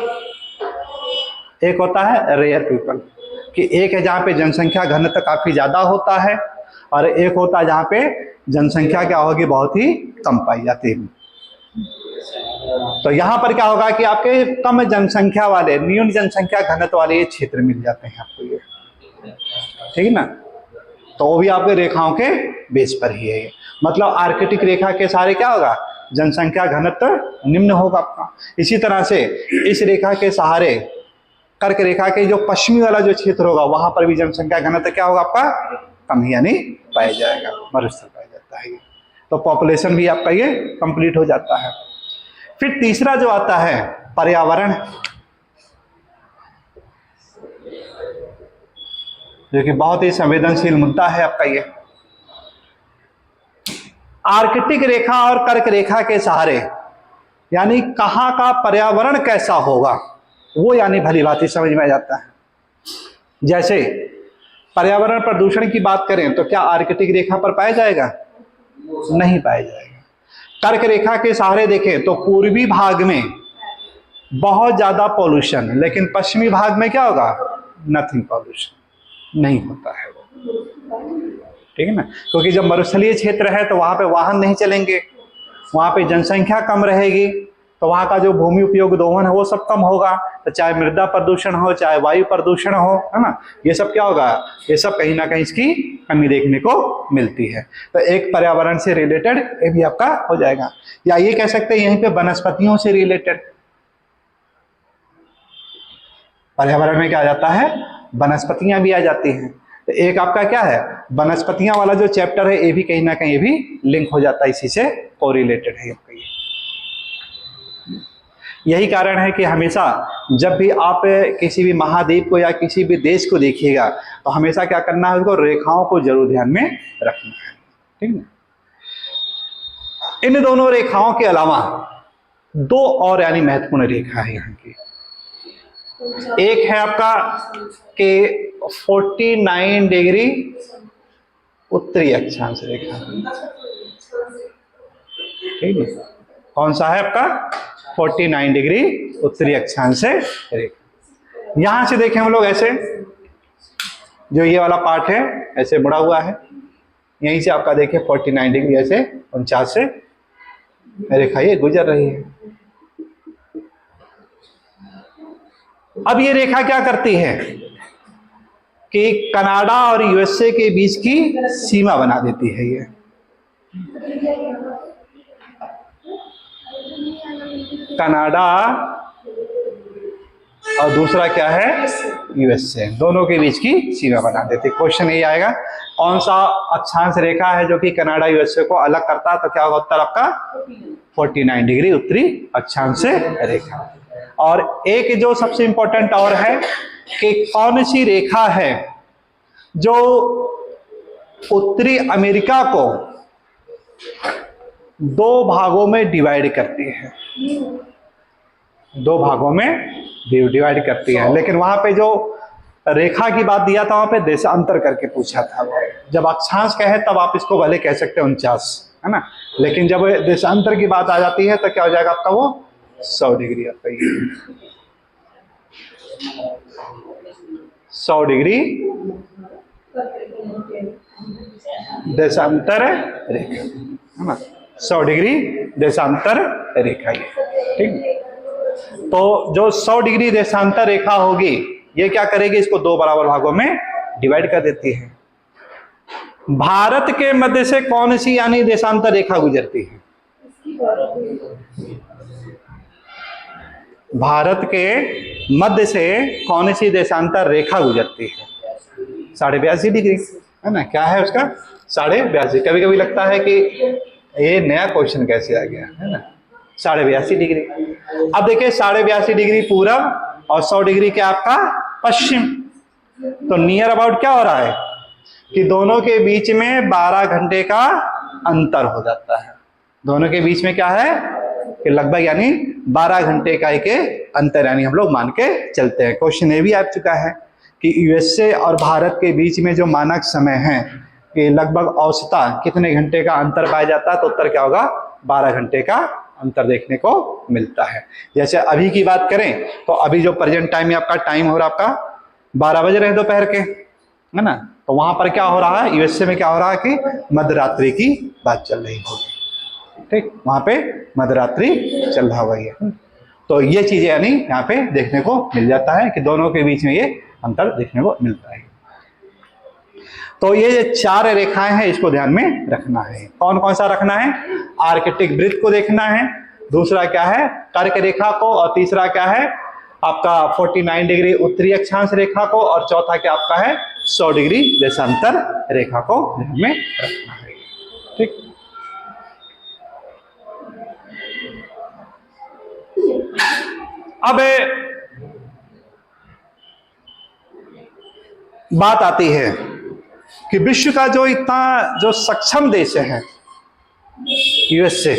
एक होता है रेयर पीपल, कि एक है जहां पे जनसंख्या घनत्व काफी ज्यादा होता है और एक होता है जहां पे जनसंख्या क्या होगी, बहुत ही कम पाई जाती है। तो यहां पर क्या होगा कि आपके कम जनसंख्या वाले, न्यून जनसंख्या घनत्व वाले ये क्षेत्र मिल जाते हैं आपको ये, ठीक है ना। तो वो भी आपके रेखाओं के बेस पर ही है ये, मतलब आर्कटिक रेखा के सहारे क्या होगा, जनसंख्या घनत्व निम्न होगा आपका। इसी तरह से इस रेखा के सहारे कर्क रेखा के जो पश्चिमी वाला जो क्षेत्र होगा वहां पर भी जनसंख्या घनत्व क्या होगा आपका, कम ही यानी पाया जाएगा, मरुस्थल पाया जाता है। तो पॉपुलेशन भी आपका ये कंप्लीट हो जाता है। फिर तीसरा जो आता है पर्यावरण, जो कि बहुत ही संवेदनशील मुद्दा है आपका ये। आर्कटिक रेखा और कर्क रेखा के सहारे यानी कहां का पर्यावरण कैसा होगा वो यानी भली भांति समझ में आ जाता है। जैसे पर्यावरण प्रदूषण की बात करें तो क्या आर्कटिक रेखा पर पाया जाएगा, नहीं पाया जाएगा। कर्क रेखा के सहारे देखें तो पूर्वी भाग में बहुत ज्यादा पॉल्यूशन, लेकिन पश्चिमी भाग में क्या होगा, नथिंग पॉल्यूशन, नहीं होता है वो, ठीक है ना। क्योंकि जब मरुस्थलीय क्षेत्र है तो वहां पे वाहन नहीं चलेंगे, वहां पे जनसंख्या कम रहेगी, तो वहां का जो भूमि उपयोग दोहन है वो सब कम होगा। तो चाहे मृदा प्रदूषण हो, चाहे वायु प्रदूषण हो, है ना, ये सब क्या होगा, ये सब कहीं ना कहीं इसकी कमी देखने को मिलती है। तो एक पर्यावरण से रिलेटेड ये भी आपका हो जाएगा, या ये कह सकते हैं यहीं पे वनस्पतियों से रिलेटेड। पर्यावरण में क्या आ जाता है, वनस्पतियां भी आ जाती हैं। तो एक आपका क्या है, वनस्पतियां वाला जो चैप्टर है ये भी कहीं ना कहीं ये भी लिंक हो जाता है, इसी से कोरिलेटेड है आपका ये। यही कारण है कि हमेशा जब भी आप किसी भी महाद्वीप को या किसी भी देश को देखिएगा तो हमेशा क्या करना है, उसको रेखाओं को जरूर ध्यान में रखना है, ठीक है। इन दोनों रेखाओं के अलावा दो और यानी महत्वपूर्ण रेखा है यहाँ की। एक है आपका के 49 डिग्री उत्तरी अक्षांश रेखा, ठीक है। कौन सा है आपका 49 डिग्री उत्तरी अक्षांश रेखा। यहां से देखें हम लोग ऐसे, जो ये वाला पार्ट है ऐसे मुड़ा हुआ है, यहीं से आपका देखिए 49 डिग्री ऐसे 49 से रेखा ये गुजर रही है। अब ये रेखा क्या करती है कि कनाडा और यूएसए के बीच की सीमा बना देती है ये। कनाडा और दूसरा क्या है यूएसए, दोनों के बीच की सीमा बना देती है। क्वेश्चन ये आएगा कौन सा अक्षांश रेखा है जो कि कनाडा यूएसए को अलग करता है, तो क्या होगा उत्तर आपका 49 डिग्री उत्तरी अक्षांश रेखा। और एक जो सबसे इंपॉर्टेंट और है कि कौन सी रेखा है जो उत्तरी अमेरिका को दो भागों में डिवाइड करती है, दो भागों में डिवाइड करती है। लेकिन वहां पे जो रेखा की बात दिया था वहां पे देशांतर करके पूछा था। जब अक्षांश कहे तब आप इसको भले कह सकते हैं 49, है ना, लेकिन जब देशांतर की बात आ जाती है तो क्या हो जाएगा आपका वो 100 डिग्री आपका ये 100 डिग्री देशांतर रेखा, है ना, 100 डिग्री देशांतर रेखा ये, ठीक। तो जो 100 डिग्री देशांतर रेखा होगी ये क्या करेगी, इसको दो बराबर भागों में डिवाइड कर देती है। भारत के मध्य से कौन सी यानी देशांतर रेखा गुजरती है, भारत के मध्य से कौन सी देशांतर रेखा गुजरती है, 82.5 डिग्री, है ना। क्या है उसका 82.5। कभी कभी लगता है कि ये नया क्वेश्चन कैसे आ गया, है ना, 82.5 डिग्री। अब देखिए 82.5 डिग्री पूरब और 100 डिग्री क्या आपका पश्चिम, तो नियर अबाउट क्या हो रहा है कि दोनों के बीच में 12 घंटे का अंतर हो जाता है। दोनों के बीच में क्या है कि लगभग यानी 12 घंटे का एक अंतर यानी हम लोग मान के चलते हैं। क्वेश्चन ये भी आ चुका है कि यूएसए और भारत के बीच में जो मानक समय है कि लगभग औसता कितने घंटे का अंतर पाया जाता है, तो उत्तर क्या होगा 12 घंटे का अंतर देखने को मिलता है। जैसे अभी की बात करें तो अभी जो प्रेजेंट टाइम में आपका टाइम हो रहा है आपका 12 बज रहे हैं दोपहर के, है ना, तो वहां पर क्या हो रहा है यूएसए में क्या हो रहा है कि मध्यरात्रि की बात चल रही होगी, ठीक, वहां पे मध्यरात्रि चल रहा हुआ है। तो ये चीजें यानी यहाँ पे देखने को मिल जाता है कि दोनों के बीच में ये अंतर देखने को मिलता है। तो ये 4 रेखाएं हैं, इसको ध्यान में रखना है। कौन कौन सा रखना है, आर्कटिक वृत्त को देखना है, दूसरा क्या है कर्क रेखा को, और तीसरा क्या है आपका 49 डिग्री उत्तरी अक्षांश रेखा को, और चौथा क्या आपका है 100 डिग्री देशांतर रेखा को ध्यान में रखना है। ठीक, अब बात आती है कि विश्व का जो इतना जो सक्षम देश है यूएसए,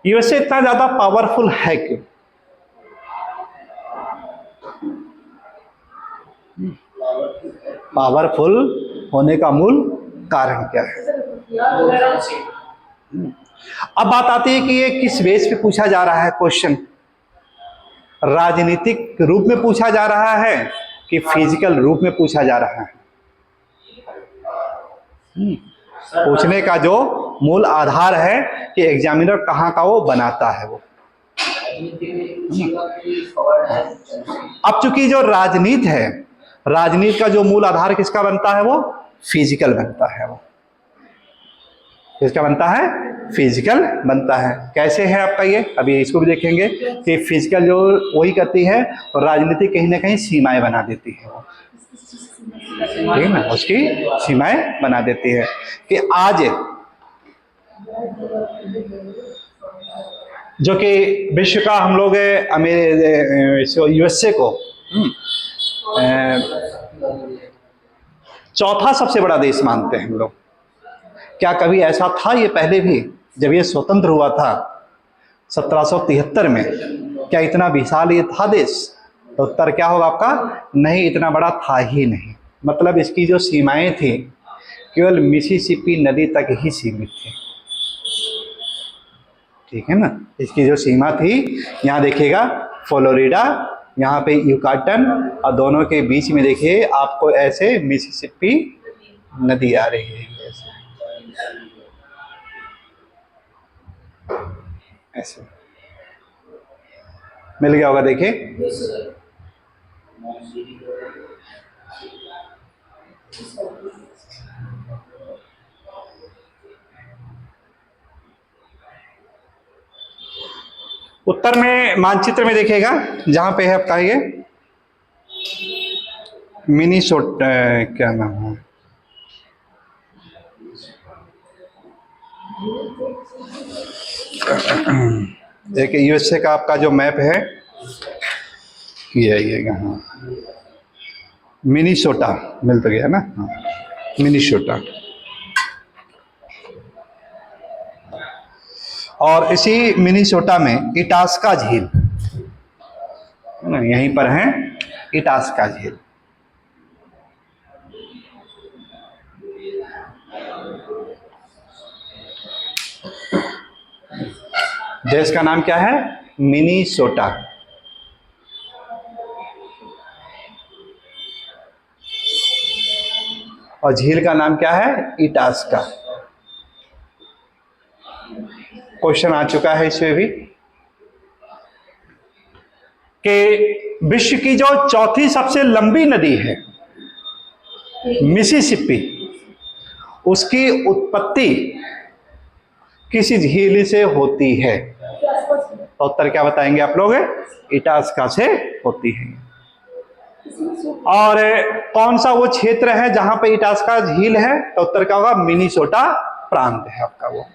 यूएसए इतना ज्यादा पावरफुल है क्यों? पावरफुल होने का मूल कारण क्या है? अब बात आती है कि ये किस बेस पे पूछा जा रहा है क्वेश्चन, राजनीतिक रूप में पूछा जा रहा है कि फिजिकल रूप में पूछा जा रहा है? पूछने का जो मूल आधार है कि एग्जामिनर कहाँ का वो बनाता है वो। अब चूंकि जो राजनीति है, राजनीति का जो मूल आधार किसका बनता है? वो फिजिकल बनता है। वो किसका बनता है? फिजिकल बनता है। कैसे है आपका ये, अभी इसको भी देखेंगे कि फिजिकल जो वही करती है और राजनीति कहीं ना कहीं सीमाएं बना देती है। वो ठीक है ना, उसकी सीमाएं बना देती है कि आज जो कि विश्व का हम लोग यूएसए को चौथा सबसे बड़ा देश मानते हैं हम लोग। क्या कभी ऐसा था ये पहले भी, जब ये स्वतंत्र हुआ था 1773 में, क्या इतना विशाल ये था देश? तो उत्तर क्या होगा आपका? नहीं, इतना बड़ा था ही नहीं। मतलब इसकी जो सीमाएं थी केवल मिसिसिपी नदी तक ही सीमित थी। ठीक है ना, इसकी जो सीमा थी, यहाँ देखिएगा फ्लोरिडा, यहाँ पे युकाटन, और दोनों के बीच में देखिए आपको ऐसे मिसिसिपी नदी आ रही है, ऐसे मिल गया होगा। देखिए उत्तर में मानचित्र में देखिएगा जहां पे है आपका ये मिनीसोटा, क्या नाम है, एक यूएसए का आपका जो मैप है ये आइएगा, हाँ मिनीसोटा मिल तो गया ना, हाँ मिनीसोटा। और इसी मिनीसोटा में इटास्का झील, यहीं पर है इटास्का झील। देश का नाम क्या है? मिनीसोटा। और झील का नाम क्या है? इटास्का। क्वेश्चन आ चुका है इसमें भी कि विश्व की जो चौथी सबसे लंबी नदी है मिसिसिपी, उसकी उत्पत्ति किस झील से होती है? तो उत्तर क्या बताएंगे आप लोग? इटास्का से होती है। और कौन सा वो क्षेत्र है जहां पे इटास्का झील है? तो उत्तर क्या होगा? मिनीसोटा प्रांत है आपका, वो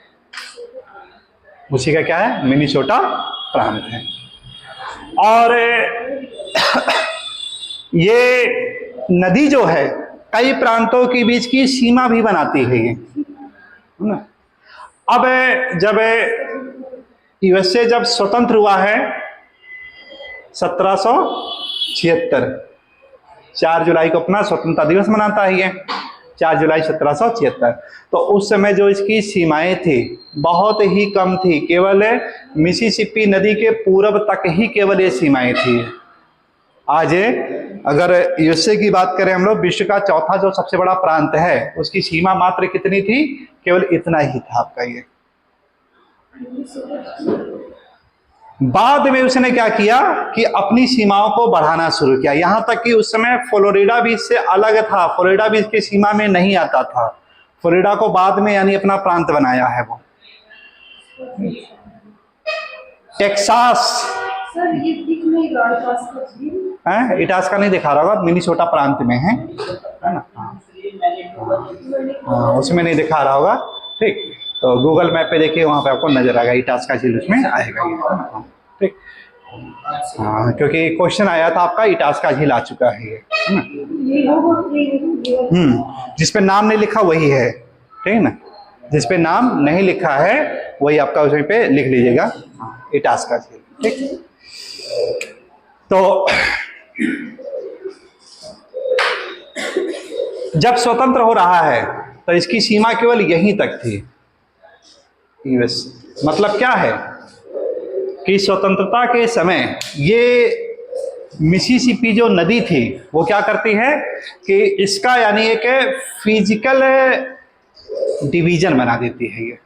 उसी का क्या है? मिनीसोटा प्रांत है। और ये नदी जो है कई प्रांतों के बीच की सीमा भी बनाती है ये। अब जब यूएसए जब स्वतंत्र हुआ है 1776, 4 जुलाई को अपना स्वतंत्रता दिवस मनाता है ये, 4 जुलाई 1776। तो उस समय जो इसकी सीमाएं थी बहुत ही कम थी, केवल मिसिसिपी नदी के पूर्व तक ही केवल ये सीमाएं थी। आज अगर यूएसए की बात करें हम लोग, विश्व का चौथा जो सबसे बड़ा प्रांत है, उसकी सीमा मात्र कितनी थी? केवल इतना ही था आपका ये। बाद में उसने क्या किया कि अपनी सीमाओं को बढ़ाना शुरू किया, यहां तक कि उस समय फ्लोरिडा भी इससे अलग था, फ्लोरिडा भी इसकी सीमा में नहीं आता था। फ्लोरिडा को बाद में यानी अपना प्रांत बनाया है वो। टेक्सास
सर ये दिख नहीं रहा है इटास्का झील।
है इटास्का नहीं दिखा रहा होगा, मिनीसोटा प्रांत में है ना। हाँ उसमें नहीं दिखा रहा होगा। ठीक, तो गूगल मैप पे देखिए, वहाँ पे आपको नजर आएगा इटास्का झील, उसमें आएगा ये। ठीक, हाँ क्योंकि क्वेश्चन आया था आपका, इटास्का झील आ चुका है ये, है ना। जिसपे नाम नहीं लिखा वही है, ठीक है ना, जिसपे नाम नहीं लिखा है वही आपका उसमें पे लिख लीजिएगा, इटास्का झील। ठीक, तो जब स्वतंत्र हो रहा है तो इसकी सीमा केवल यहीं तक थी। यूएस मतलब क्या है कि स्वतंत्रता के समय ये मिसिसिपी जो नदी थी वो क्या करती है कि इसका यानी एक फिजिकल डिवीजन बना देती है। ये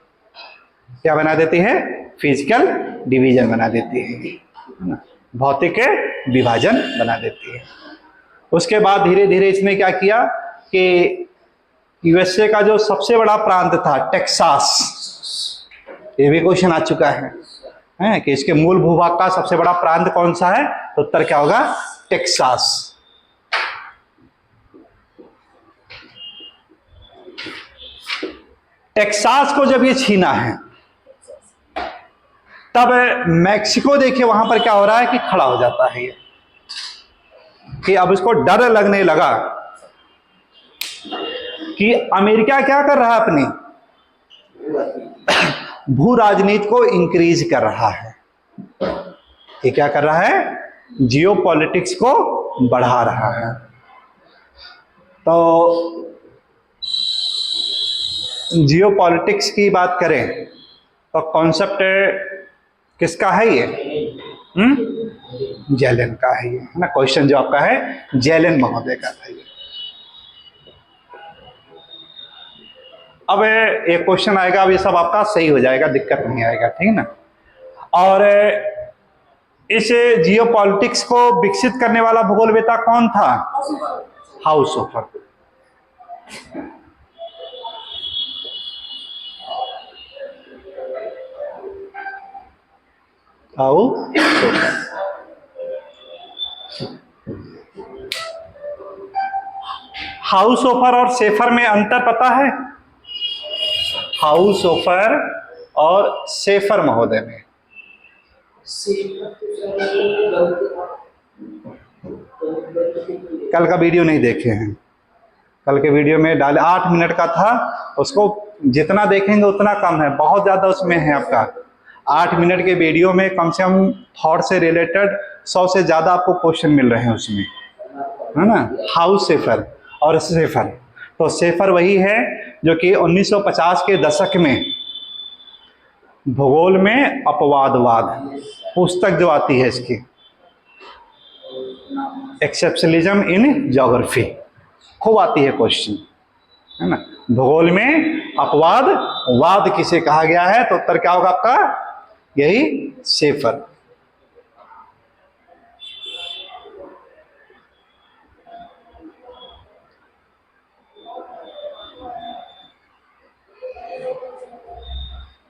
क्या बना देती है? फिजिकल डिवीजन बना देती है, भौतिक विभाजन बना देती है। उसके बाद धीरे धीरे इसने क्या किया कि यूएसए का जो सबसे बड़ा प्रांत था टेक्सास, ये भी क्वेश्चन आ चुका है कि इसके मूल भूभाग का सबसे बड़ा प्रांत कौन सा है, तो उत्तर क्या होगा? टेक्सास। टेक्सास को जब ये छीना है तब मैक्सिको देखिए वहां पर क्या हो रहा है कि खड़ा हो जाता है ये, कि अब इसको डर लगने लगा कि अमेरिका क्या कर रहा है, अपनी भू राजनीति को इंक्रीज कर रहा है। ये क्या कर रहा है? जियो पॉलिटिक्स को बढ़ा रहा है। तो जियो पॉलिटिक्स की बात करें तो कॉन्सेप्ट किसका है ये? जेलन का है ये, है ना। क्वेश्चन जो आपका है जेलन महोदय का था ये। अब एक क्वेश्चन आएगा, अब ये सब आपका सही हो जाएगा, दिक्कत नहीं आएगा, ठीक है ना। और इस जियो पॉलिटिक्स को विकसित करने वाला भूगोलवेता कौन था? हाउसहोफर। हाउसहोफर और शेफर में अंतर पता है? हाउसहोफर और शेफर महोदय में कल का वीडियो नहीं देखे हैं? कल के वीडियो में डाले 8 मिनट का था, उसको जितना देखेंगे उतना कम है, बहुत ज्यादा उसमें है आपका। 8 मिनट के वीडियो में कम से कम थॉट से रिलेटेड 100 से ज्यादा आपको क्वेश्चन मिल रहे हैं उसमें, है ना। हाउस शेफर और शेफर, तो शेफर वही है जो कि 1950 के दशक में भूगोल में अपवादवाद पुस्तक जो आती है इसकी, एक्सेप्शनलिज्म इन ज्योग्राफी, खूब आती है क्वेश्चन, है ना। भूगोल में अपवादवाद किसे कहा गया है, तो उत्तर क्या होगा आपका? यही शेफर।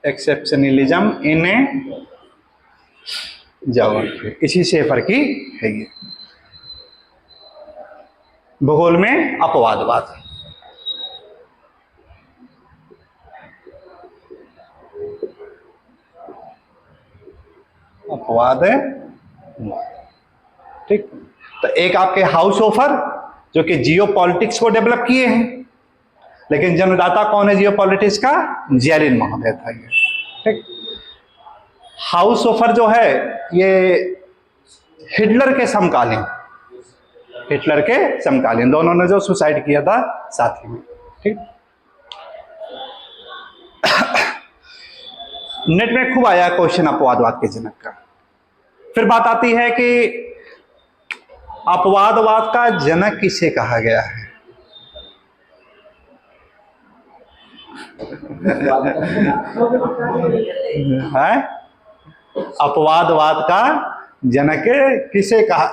एक्सेप्शनलिज्म इन ज्योग्राफी, इसी शेफर की है ये, भूगोल में अपवादवाद। अपवाद है, ठीक। तो एक आपके हाउसहोफर जो कि जियो पॉलिटिक्स को डेवलप किए हैं, लेकिन जन्मदाता कौन है जियो पॉलिटिक्स का? जेलिन महोदय था ये, ठीक। हाउसहोफर जो है ये हिटलर के समकालीन, हिटलर के समकालीन, दोनों ने जो सुसाइड किया था साथ ही में, ठीक। नेट में खूब आया क्वेश्चन अपवादवाद के जनक का। फिर बात आती है कि अपवादवाद का जनक किसे कहा गया है? है? अपवादवाद का जनक किसे कहा?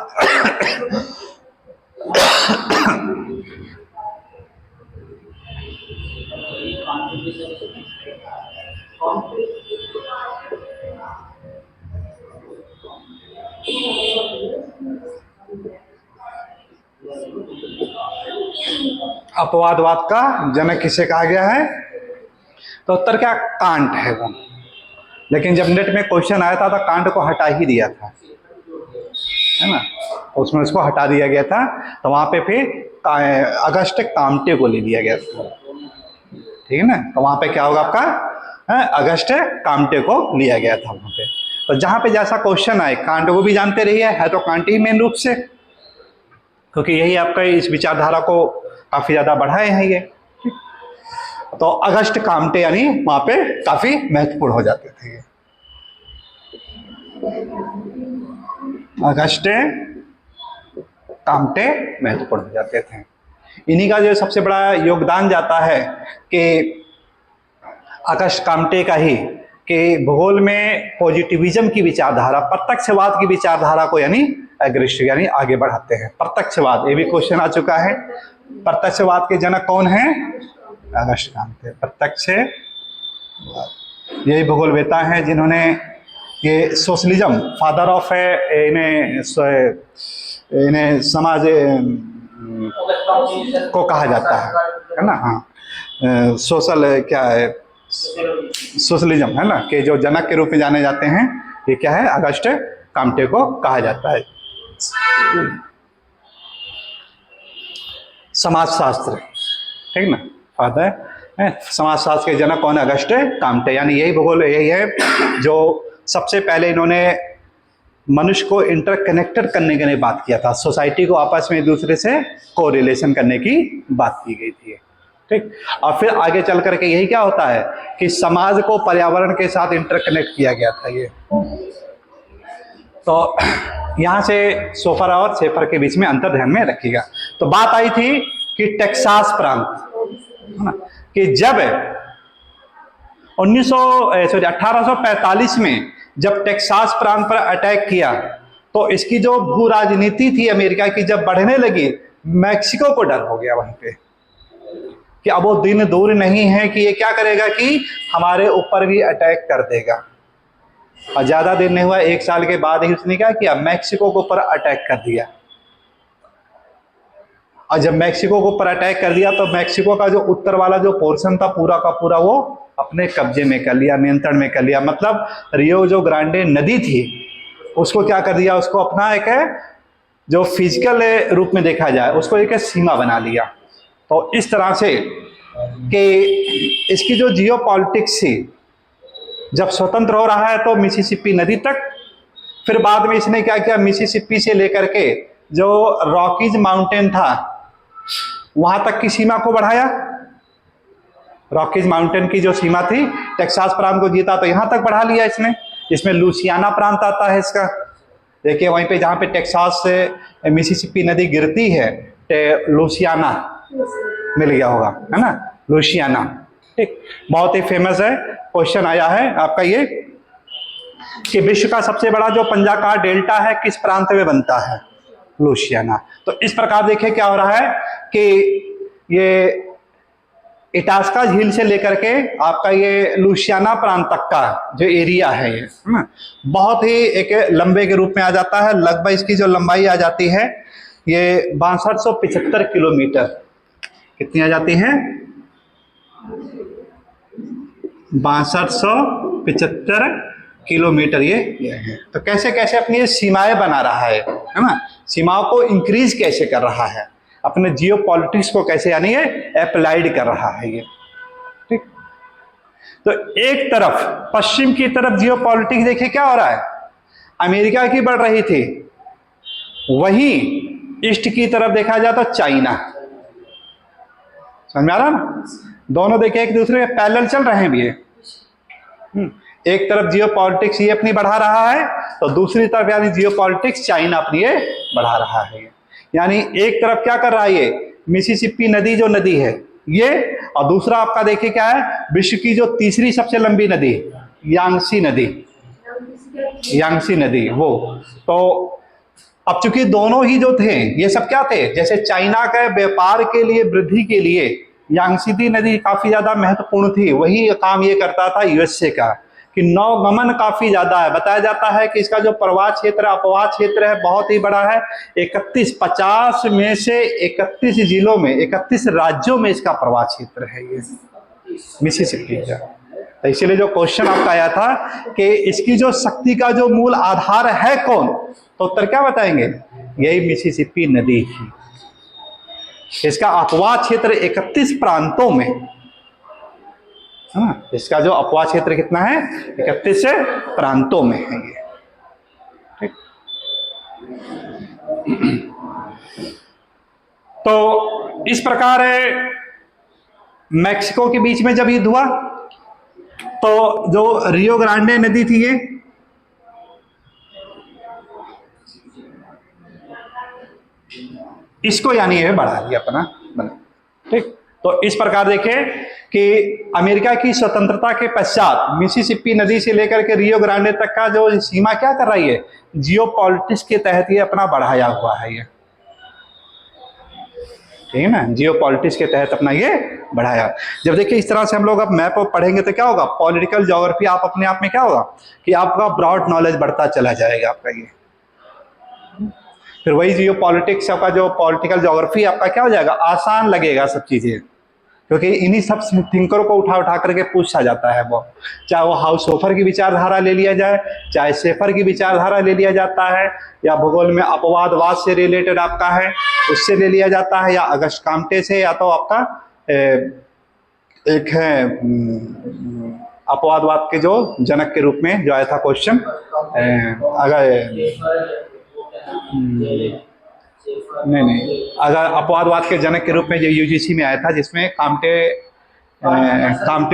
अपवादवाद का जनक किसे कहा गया है? तो उत्तर क्या? कांट है वो। लेकिन जब नेट में क्वेश्चन आया था तो कांट को हटा ही दिया था, है ना, उसमें उसको हटा दिया गया था। तो वहां पे फिर अगस्टे काम्टे को ले लिया गया था, ठीक है ना। तो वहां पे क्या होगा आपका? अगस्टे काम्टे को लिया गया था वहां पे। तो जहां पे जैसा क्वेश्चन आए, कांट को भी जानते रहिए, है तो कांट ही मेन रूप से, क्योंकि यही आपका इस विचारधारा को काफी ज्यादा बढ़ाए हैं ये। तो अगस्ट काम्टे यानी वहां पे काफी महत्वपूर्ण हो जाते थे ये। अगस्टे काम्टे महत्वपूर्ण हो जाते थे। इन्हीं का जो सबसे बड़ा योगदान जाता है कि अगस्ट काम्टे का ही, कि भूगोल में पॉजिटिविज्म की विचारधारा, प्रत्यक्षवाद की विचारधारा को यानी अग्रेसिव यानी आगे बढ़ाते हैं। प्रत्यक्षवाद, ये भी क्वेश्चन आ चुका है। प्रत्यक्षवाद के जनक कौन है? Auguste Comte. प्रत्यक्ष यही भूगोलवेता हैं जिन्होंने ये सोशलिज्म, फादर ऑफ इन्हें समाज को कहा जाता है ना। हाँ, सोशल क्या है, सोशलिज्म, है ना, कि जो जनक के रूप में जाने जाते हैं, ये क्या है? अगस्ट काम्टे को कहा जाता है। समाजशास्त्र, ठीक ना, फादर समाजशास्त्र के जनक कौन है? Auguste Comte. यानी यही भूगोल, यही है जो सबसे पहले इन्होंने मनुष्य को इंटरकनेक्टेड करने के लिए बात किया था। सोसाइटी को आपस में एक दूसरे से कोरिलेशन करने की बात की गई थी, ठीक। और फिर आगे चल करके यही क्या होता है कि समाज को पर्यावरण के साथ इंटरकनेक्ट किया गया था ये। तो यहां से सोफर और सेफर के बीच में अंतर ध्यान में रखिएगा। तो बात आई थी कि टेक्सास प्रांत, है ना, कि जब 1845 में जब टेक्सास प्रांत पर अटैक किया, तो इसकी जो भू राजनीति थी अमेरिका की जब बढ़ने लगी, मैक्सिको को डर हो गया वहीं पे कि अब वो दिन दूर नहीं है कि ये क्या करेगा कि हमारे ऊपर भी अटैक कर देगा। और ज्यादा देर नहीं हुआ, 1 साल के बाद ही उसने क्या किया? मैक्सिको के ऊपर अटैक कर दिया। और जब मैक्सिको के ऊपर अटैक कर दिया तो मैक्सिको का जो उत्तर वाला जो पोर्शन था पूरा का पूरा वो अपने कब्जे में कर लिया, नियंत्रण में कर लिया। मतलब रियो जो ग्रांडे नदी थी उसको क्या कर दिया? उसको अपना एक जो फिजिकल रूप में देखा जाए उसको एक सीमा बना लिया। तो इस तरह से कि इसकी जो जियो पॉलिटिक्स थी, जब स्वतंत्र हो रहा है तो मिसिसिपी नदी तक, फिर बाद में इसने क्या किया? मिसिसिपी से लेकर के जो रॉकीज माउंटेन था वहां तक की सीमा को बढ़ाया। रॉकीज माउंटेन की जो सीमा थी, टेक्सास प्रांत को जीता तो यहां तक बढ़ा लिया इसने। इसमें लुसियाना प्रांत आता है इसका, देखिए वहीं पे जहां पे टेक्सास से मिसिसिपी नदी गिरती है, लुसियाना मिल गया होगा, है ना, लुसियाना, ठीक। बहुत ही फेमस है। क्वेश्चन आया है आपका ये कि विश्व का सबसे बड़ा जो पंजाकार डेल्टा है किस प्रांत में बनता है? लुसियाना। तो इस प्रकार देखिए क्या हो रहा है कि ये इटास्का झील से लेकर के आपका ये लुसियाना प्रांत तक का जो एरिया है ये, है ना, बहुत ही एक लंबे के रूप में आ जाता है। लगभग इसकी जो लंबाई आ जाती है ये 6275 किलोमीटर। कितनी आ जाती है? 6275 किलोमीटर ये है। तो कैसे कैसे अपनी ये सीमाएं बना रहा है ना, सीमाओं को इंक्रीज कैसे कर रहा है, अपने जियो पॉलिटिक्स को कैसे यानी ये अप्लाइड कर रहा है ये, ठीक। तो एक तरफ पश्चिम की तरफ जियो पॉलिटिक्स देखिए क्या हो रहा है, अमेरिका की बढ़ रही थी, वहीं ईस्ट की तरफ देखा जाए तो चाइना। समझ में आ रहा ना? दोनों देखिए एक दूसरे के पैरेलल चल रहे हैं भी ये। एक तरफ जियो पॉलिटिक्स ये अपनी बढ़ा रहा है तो दूसरी तरफ यानी जियो पॉलिटिक्स चाइना अपनी ये बढ़ा रहा है। यानी एक तरफ क्या कर रहा है ये मिसिसिपी नदी जो नदी है ये, और दूसरा आपका देखिए क्या है, विश्व की जो तीसरी सबसे लंबी नदी यांगसी नदी, यांगसी नदी वो। तो अब चूंकि दोनों ही जो थे ये सब क्या थे, जैसे चाइना के व्यापार के लिए वृद्धि के लिए यांगसी नदी काफी ज्यादा महत्वपूर्ण थी, वही काम ये करता था यूएसए का। कि नौगमन काफी ज्यादा है। बताया जाता है कि इसका जो प्रवाह क्षेत्र अपवाह क्षेत्र है बहुत ही बड़ा है। 50 में से 31 जिलों में 31 राज्यों में इसका प्रवाह क्षेत्र है ये मिसिसिपी का। तो इसीलिए जो क्वेश्चन आपका आया था कि इसकी जो शक्ति का जो मूल आधार है कौन, तो उत्तर क्या बताएंगे, यही मिसिसिपी नदी ही। इसका अपवाह क्षेत्र 31 प्रांतों में, हाँ, इसका जो अपवाह क्षेत्र कितना है, 31 प्रांतों में है ये। ठीक, तो इस प्रकार मैक्सिको के बीच में जब युद्ध हुआ तो जो रियो ग्रांडे नदी थी ये इसको यानी ये बढ़ा दिया अपना बना। ठीक, तो इस प्रकार देखिए कि अमेरिका की स्वतंत्रता के पश्चात मिसिसिपी नदी से लेकर के रियो ग्रांडे तक का जो सीमा क्या कर रही है, जियो पॉलिटिक्स के तहत ये अपना बढ़ाया हुआ है ये। ठीक है ना, जियो पॉलिटिक्स के तहत अपना ये बढ़ाया। जब देखिए इस तरह से हम लोग अब मैप पढ़ेंगे तो क्या होगा, पॉलिटिकल ज्योग्राफी आप अपने आप में क्या होगा कि आपका ब्रॉड नॉलेज बढ़ता चला जाएगा आपका ये। फिर वही जियो पॉलिटिक्स का जो पॉलिटिकल ज्योग्राफी आपका क्या हो जाएगा, आसान लगेगा सब चीजें, क्योंकि इन्हीं सब थिंकरों को उठा उठा करके पूछा जाता है वो। चाहे वो हाउसहोफर की विचारधारा ले लिया जाए, चाहे शेफर की विचारधारा ले लिया जाता है, या भूगोल में अपवादवाद से रिलेटेड आपका है उससे ले लिया जाता है, या अगस्त काम्टे से, या तो आपका एक है अपवादवाद के जो जनक के रूप में जो आया था क्वेश्चन, अगर नहीं अगर अपवादवाद के जनक के रूप में जो यूजीसी में आया था, जिसमें काम्टे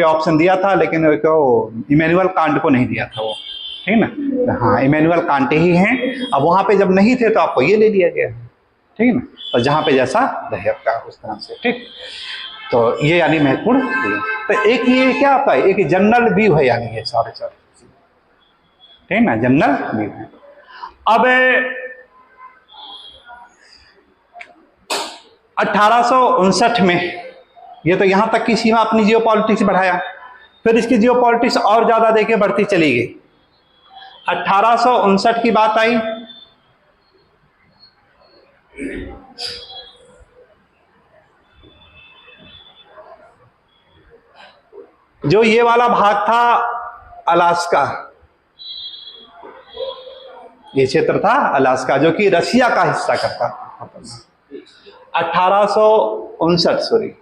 ऑप्शन दिया था, लेकिन इमैनुअल कांट को नहीं दिया था वो। ठीक ना, हाँ इमैनुअल कांटे ही हैं। अब वहां पे जब नहीं थे तो आपको ये ले लिया गया। ठीक है ना, तो जहां पे जैसा रहे आपका उस तरह से। ठीक, तो ये यानी महत्वपूर्ण। तो एक ये क्या आपका एक जनरल व्यू है, यानी ये सारे ठीक ना, जनरल व्यू है। अब 1859 में ये तो यहां तक की सीमा अपनी जियो पॉलिटिक्स बढ़ाया, फिर इसकी जियो पॉलिटिक्स और ज्यादा देखिए बढ़ती चली गई। 1859 की बात आई, जो ये वाला भाग था अलास्का, ये क्षेत्र था अलास्का जो कि रशिया का हिस्सा करता था। 1859 सॉरी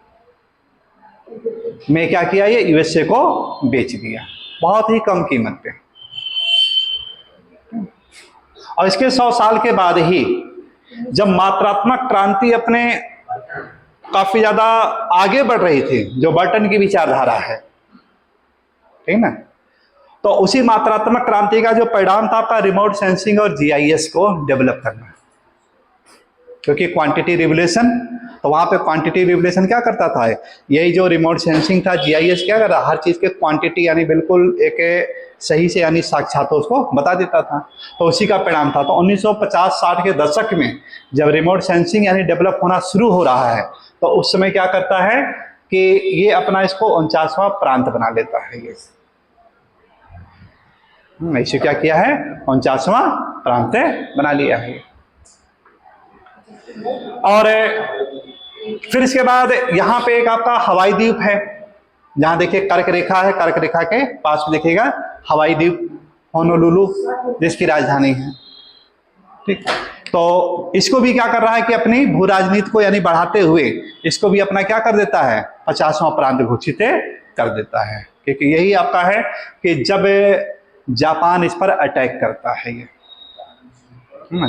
में क्या किया, ये यूएसए को बेच दिया बहुत ही कम कीमत पे। और इसके 100 साल के बाद ही जब मात्रात्मक क्रांति अपने काफी ज्यादा आगे बढ़ रही थी, जो बर्टन की विचारधारा है, ठीक ना, तो उसी मात्रात्मक क्रांति का जो परिणाम था आपका रिमोट सेंसिंग और जीआईएस को डेवलप करना। क्योंकि क्वांटिटी रिवोल्यूशन, तो वहां पे क्वांटिटी रिवोल्यूशन क्या करता था, यही जो रिमोट सेंसिंग था, जीआईएस क्या कर रहा, हर चीज के क्वांटिटी यानी बिल्कुल एक सही से यानी साक्षात उसको बता देता था। तो उसी का परिणाम था। तो 1950-60 के दशक में जब रिमोट सेंसिंग यानी डेवलप होना शुरू हो रहा है, तो उस समय क्या करता है कि ये अपना इसको 49वां प्रांत बना लेता है। ये इसे क्या किया है, 49वां प्रांत बना लिया है। और फिर इसके बाद यहां पे एक आपका हवाई द्वीप है, जहां देखिए कर्क रेखा है, कर्क रेखा के पास में देखिएगा हवाई द्वीप होनोलुलु जिसकी राजधानी है। ठीक, तो इसको भी क्या कर रहा है कि अपनी भू राजनीति को यानी बढ़ाते हुए इसको भी अपना क्या कर देता है, 50वां प्रांत घोषित कर देता है। क्योंकि यही आपका है कि जब जापान इस पर अटैक करता है, ये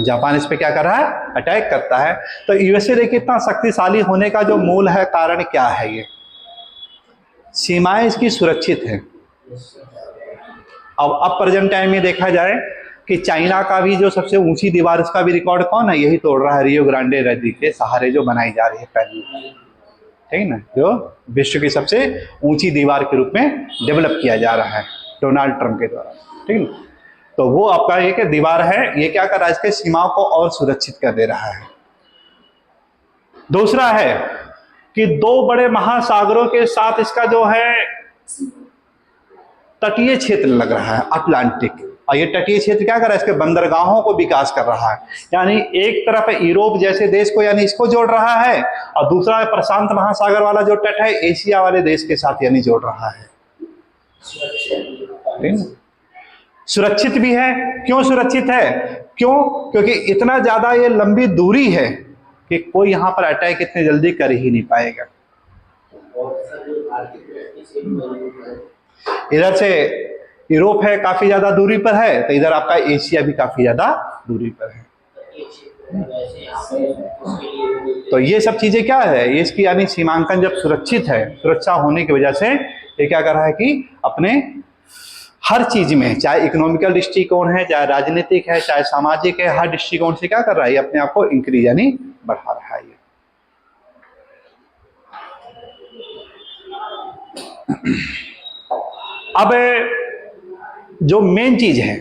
जापान इस पे क्या कर रहा है, अटैक करता है। तो यूएसए देखिए इतना शक्तिशाली होने का जो मूल है कारण क्या है, ये सीमाएं इसकी सुरक्षित है। अब प्रेजेंट टाइम में देखा जाए कि चाइना का भी जो सबसे ऊंची दीवार, इसका भी रिकॉर्ड कौन है, यही तोड़ रहा है, रियो ग्रांडे नदी के सहारे जो बनाई जा रही है पहली, ठीक ना, जो विश्व की सबसे ऊंची दीवार के रूप में डेवलप किया जा रहा है डोनाल्ड ट्रंप के द्वारा। ठीक ना, तो वो आपका एक दीवार है, ये क्या कर रहा है, इसके सीमाओं को और सुरक्षित कर दे रहा है। दूसरा है कि दो बड़े महासागरों के साथ इसका जो है तटीय क्षेत्र लग रहा है अटलांटिक, और ये तटीय क्षेत्र क्या कर रहा है, इसके बंदरगाहों को विकास कर रहा है। यानी एक तरफ यूरोप जैसे देश को यानी इसको जोड़ रहा है, और दूसरा प्रशांत महासागर वाला जो तट है एशिया वाले देश के साथ यानी जोड़ रहा है। सुरक्षित भी है। क्यों सुरक्षित है? क्यों? क्योंकि इतना ज्यादा ये लंबी दूरी है कि कोई यहां पर अटैक इतने जल्दी कर ही नहीं पाएगा। इधर से यूरोप है काफी ज्यादा दूरी पर है, तो इधर आपका एशिया भी काफी ज्यादा दूरी पर है। तो ये सब चीजें क्या है, ये इसकी यानी सीमांकन जब सुरक्षित है, सुरक्षा होने की वजह से ये क्या कर रहा है कि अपने हर चीज में, चाहे इकोनॉमिकल दृष्टिकोण है, चाहे राजनीतिक है, चाहे सामाजिक है, हर दृष्टिकोण से क्या कर रहा है, अपने आप को इंक्रीज यानी बढ़ा रहा है। अब जो मेन चीज है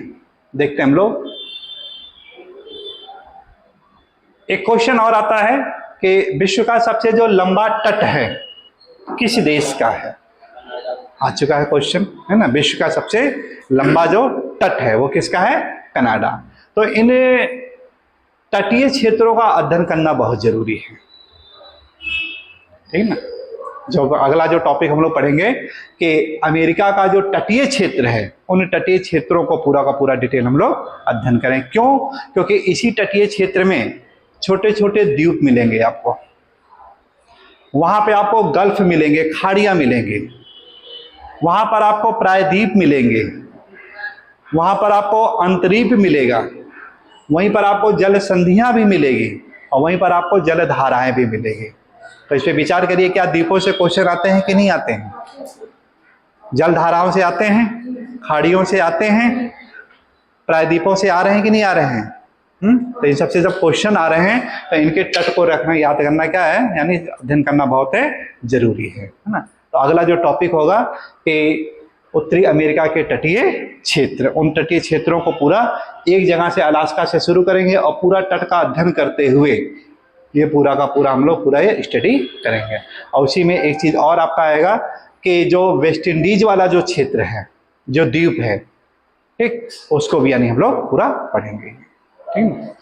देखते हैं हम लोग, एक क्वेश्चन और आता है कि विश्व का सबसे जो लंबा तट है किस देश का है। आ चुका है क्वेश्चन, है ना। विश्व का सबसे लंबा जो तट है वो किसका है? कनाडा। तो इन तटीय क्षेत्रों का अध्ययन करना बहुत जरूरी है, ठीक ना। जो अगला जो टॉपिक हम लोग पढ़ेंगे कि अमेरिका का जो तटीय क्षेत्र है, उन तटीय क्षेत्रों को पूरा का पूरा डिटेल हम लोग अध्ययन करें। क्यों? क्योंकि इसी तटीय क्षेत्र में छोटे छोटे द्वीप मिलेंगे आपको, वहां पे आपको गल्फ मिलेंगे, खाड़ियां मिलेंगे, वहां पर आपको प्रायद्वीप मिलेंगे, वहां पर आपको अंतरीप मिलेगा, वहीं पर आपको जल संधियां भी मिलेगी, और वहीं पर आपको जल धाराएं भी मिलेगी। तो इस पे विचार करिए, क्या द्वीपों से क्वेश्चन आते हैं कि नहीं आते हैं? जल धाराओं से आते हैं, खाड़ियों से आते हैं, प्रायद्वीपों से आ रहे हैं कि नहीं आ रहे हैं? तो इन सबसे जब क्वेश्चन आ रहे हैं तो इनके तट को रखना, याद करना क्या है, यानी अध्ययन करना बहुत जरूरी है ना। तो अगला जो टॉपिक होगा कि उत्तरी अमेरिका के तटीय क्षेत्र, उन तटीय क्षेत्रों को पूरा एक जगह से अलास्का से शुरू करेंगे और पूरा तट का अध्ययन करते हुए ये पूरा का पूरा हम लोग पूरा ये स्टडी करेंगे। और उसी में एक चीज और आपका आएगा कि जो वेस्ट इंडीज वाला जो क्षेत्र है, जो द्वीप है, ठीक, उसको भी यानी हम लोग पूरा पढ़ेंगे, ठीक।